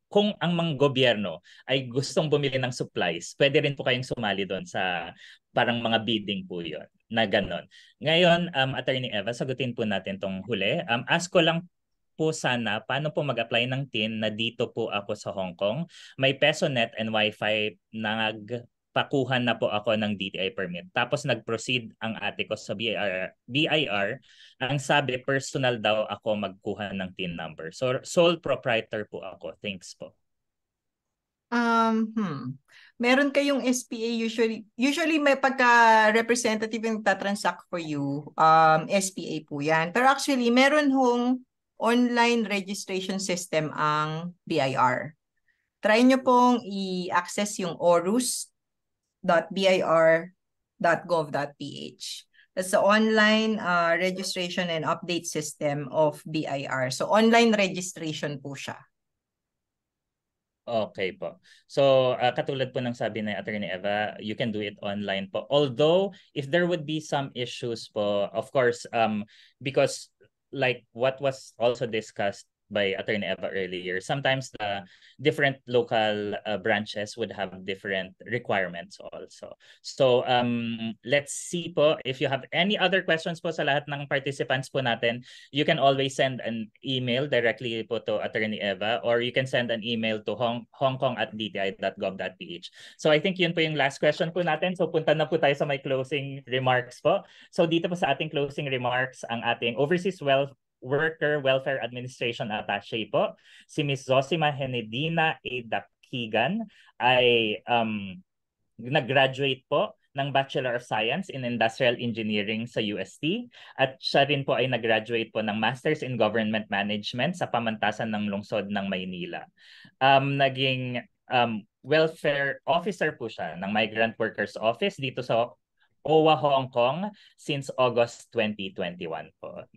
kung ang mga gobyerno ay gustong bumili ng supplies, pwede rin po kayong sumali doon sa parang mga bidding po yun na ganon. Ngayon, Attorney Eva, sagutin po natin tong huli. Ask ko lang po sana, paano po mag-apply ng TIN na dito po ako sa Hong Kong? May PesoNet and Wi-Fi pakuhan na po ako ng DTI permit. Tapos nag-proceed ang ate ko sa BIR. Ang sabi, personal daw ako magkuha ng TIN number. So, sole proprietor po ako. Thanks po. Meron kayong SPA usually may pagka-representative yung tatransact for you. SPA po yan. Pero actually, meron hong online registration system ang BIR. Try nyo pong i-access yung orus.bir.gov.ph. That's the online registration and update system of BIR. So online registration po siya. Okay po. So katulad po ng sabi ni Attorney Eva, you can do it online po. Although if there would be some issues po, of course, because like what was also discussed by Attorney Eva earlier, sometimes the different local branches would have different requirements also. So let's see po, if you have any other questions po sa lahat ng participants po natin, you can always send an email directly po to Attorney Eva or you can send an email to hongkong@dti.gov.ph. So I think yun po yung last question po natin. So punta na po tayo sa may closing remarks po. So dito po sa ating closing remarks, ang ating Overseas Worker Welfare Administration Attaché po, si Ms. Zosima Henedina A. Dakigan ay nag-graduate po ng Bachelor of Science in Industrial Engineering sa UST at siya rin po ay nag-graduate po ng Masters in Government Management sa pamantasan ng lungsod ng Maynila. Naging welfare officer po siya ng Migrant Workers Office dito sa OWA Hong Kong since August 2021 po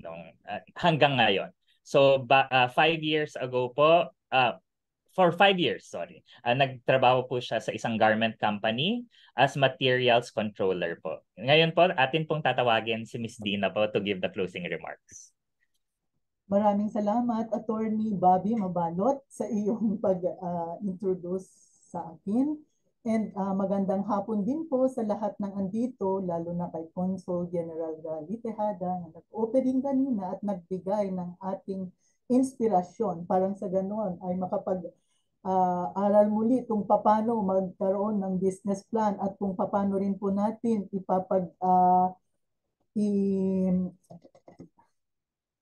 hanggang ngayon. So 5 years ago po, for 5 years, nagtrabaho po siya sa isang garment company as materials controller po. Ngayon po, atin pong tatawagin si Ms. Dina po to give the closing remarks. Maraming salamat, Attorney Bobby Mabalot, sa iyong pag-introduce sa akin. And magandang hapon din po sa lahat ng andito, lalo na kay Consul General Gali Tejada na nag-opening kanina at nagbigay ng ating inspirasyon. Parang sa ganoon ay aral muli kung paano magkaroon ng business plan at kung paano rin po natin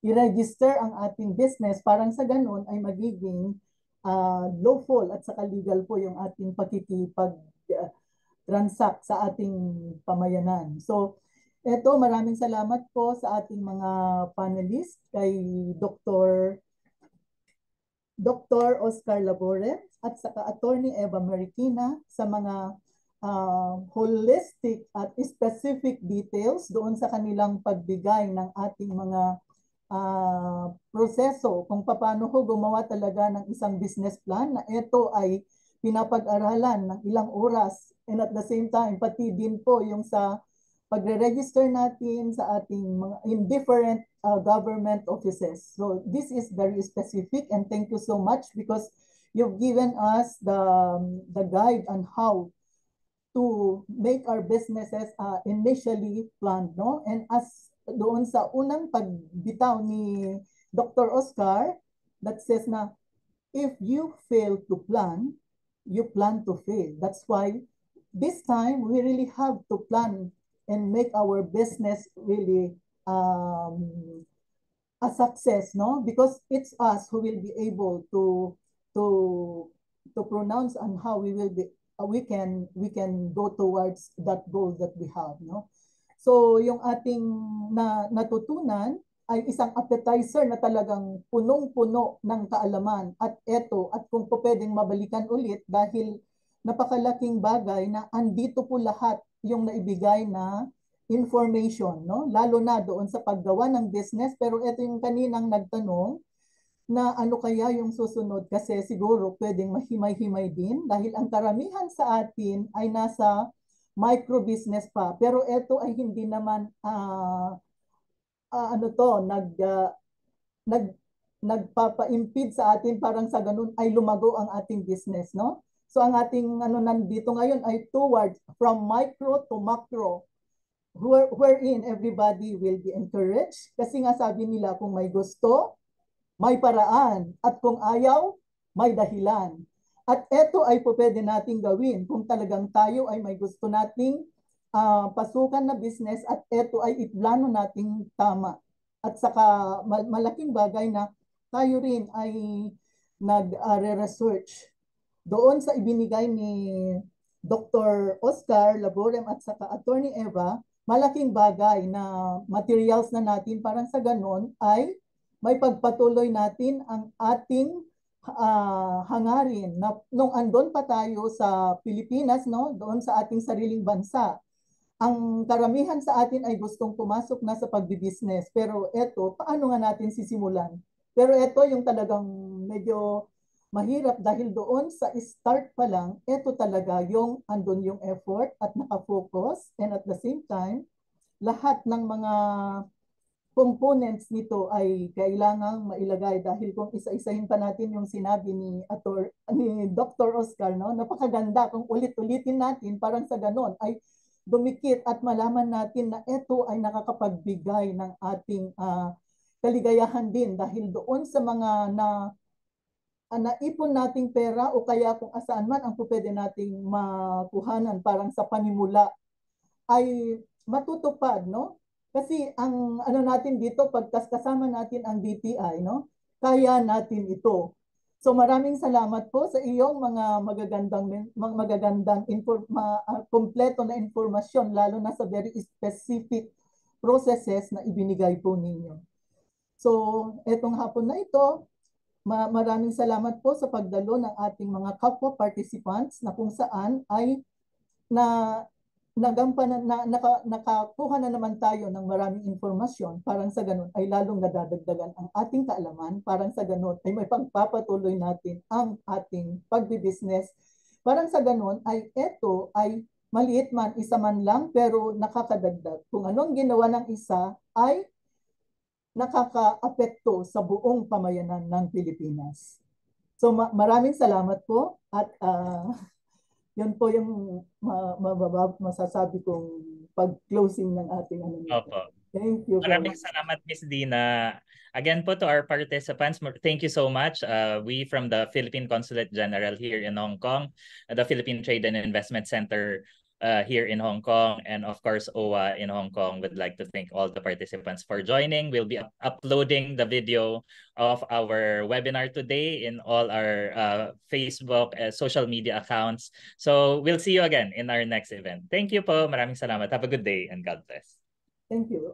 i-register ang ating business. Parang sa ganun ay magiging lawful at saka legal po yung ating pakikipag-transact sa ating pamayanan. So, eto, maraming salamat po sa ating mga panelists, kay Dr. Oscar Labore at saka Attorney Eva Marikina sa mga holistic at specific details doon sa kanilang pagbigay ng ating mga proseso kung paano ho gumawa talaga ng isang business plan na ito ay pinapag-aralan ng ilang oras, and at the same time pati din po yung sa pagre-register natin sa ating mga in different government offices. So this is very specific, and thank you so much because you've given us the guide on how to make our businesses initially planned, no? And as doon sa unang pagbitaw ni Dr. Oscar that says na if you fail to plan, you plan to fail. That's why this time we really have to plan and make our business really a success, no? Because it's us who will be able to pronounce on how we can go towards that goal that we have, no? So yung ating natutunan ay isang appetizer na talagang punong-puno ng kaalaman, at kung po pwedeng mabalikan ulit dahil napakalaking bagay na andito po lahat yung naibigay na information, no? Lalo na doon sa paggawa ng business. Pero ito yung kaninang nagtanong na ano kaya yung susunod, kasi siguro pwedeng mahimay-himay din dahil ang karamihan sa atin ay nasa micro business pa. Pero ito ay hindi naman nagpapa-impede sa atin parang sa ganun ay lumago ang ating business, no? So ang ating nandito ngayon ay towards from micro to macro, wherein everybody will be encouraged. Kasi nga sabi nila, kung may gusto, may paraan, at kung ayaw, may dahilan. At ito ay po pwede nating gawin kung talagang tayo ay may gusto nating pasukan na business, at ito ay iplano nating tama. At saka malaking bagay na tayo rin ay nag-research doon sa ibinigay ni Dr. Oscar Laborem at saka Attorney Eva. Malaking bagay na materials na natin parang sa ganon ay may pagpatuloy natin ang ating hangarin na nung andon pa tayo sa Pilipinas, no, doon sa ating sariling bansa. Ang karamihan sa atin ay gustong pumasok na sa pagbibusiness, pero eto, paano nga natin sisimulan? Pero eto yung talagang medyo mahirap dahil doon sa start pa lang, eto talaga yung andun yung effort at nakafocus, and at the same time, lahat ng mga components nito ay kailangang mailagay, dahil kung isa-isahin pa natin yung sinabi ni Dr. Oscar, no, napakaganda kung ulit-ulitin natin parang sa ganon ay dumikit at malaman natin na ito ay nakakapagbigay ng ating kaligayahan din, dahil doon sa mga naipon nating pera o kaya kung asaan man ang pwede nating makuhanan parang sa panimula ay matutupad, no? Kasi ang natin dito, pagkasama natin ang DTI, no? Kaya natin ito. So maraming salamat po sa iyong mga magagandang kompleto na informasyon, lalo na sa very specific processes na ibinigay po ninyo. So etong hapon na ito, maraming salamat po sa pagdalo ng ating mga kapwa participants na kung saan ay nakakuha na naman tayo ng maraming informasyon. Parang sa ganun ay lalong nadadagdagan ang ating kaalaman. Parang sa ganun ay may pagpapatuloy natin ang ating pagbibusiness. Parang sa ganun ay ito ay maliit man, isa man lang, pero nakakadagdag. Kung anong ginawa ng isa ay nakakaapekto sa buong pamayanan ng Pilipinas. So maraming salamat po, at yun po yung masasabi kong pag-closing ng ating Opo. Thank you. Maraming salamat, Miss Dina. Again po to our participants, thank you so much. We from the Philippine Consulate General here in Hong Kong, the Philippine Trade and Investment Center here in Hong Kong, and of course OWA in Hong Kong would like to thank all the participants for joining. We'll be uploading the video of our webinar today in all our Facebook social media accounts. So we'll see you again in our next event. Thank you po. Maraming salamat. Have a good day and God bless. Thank you.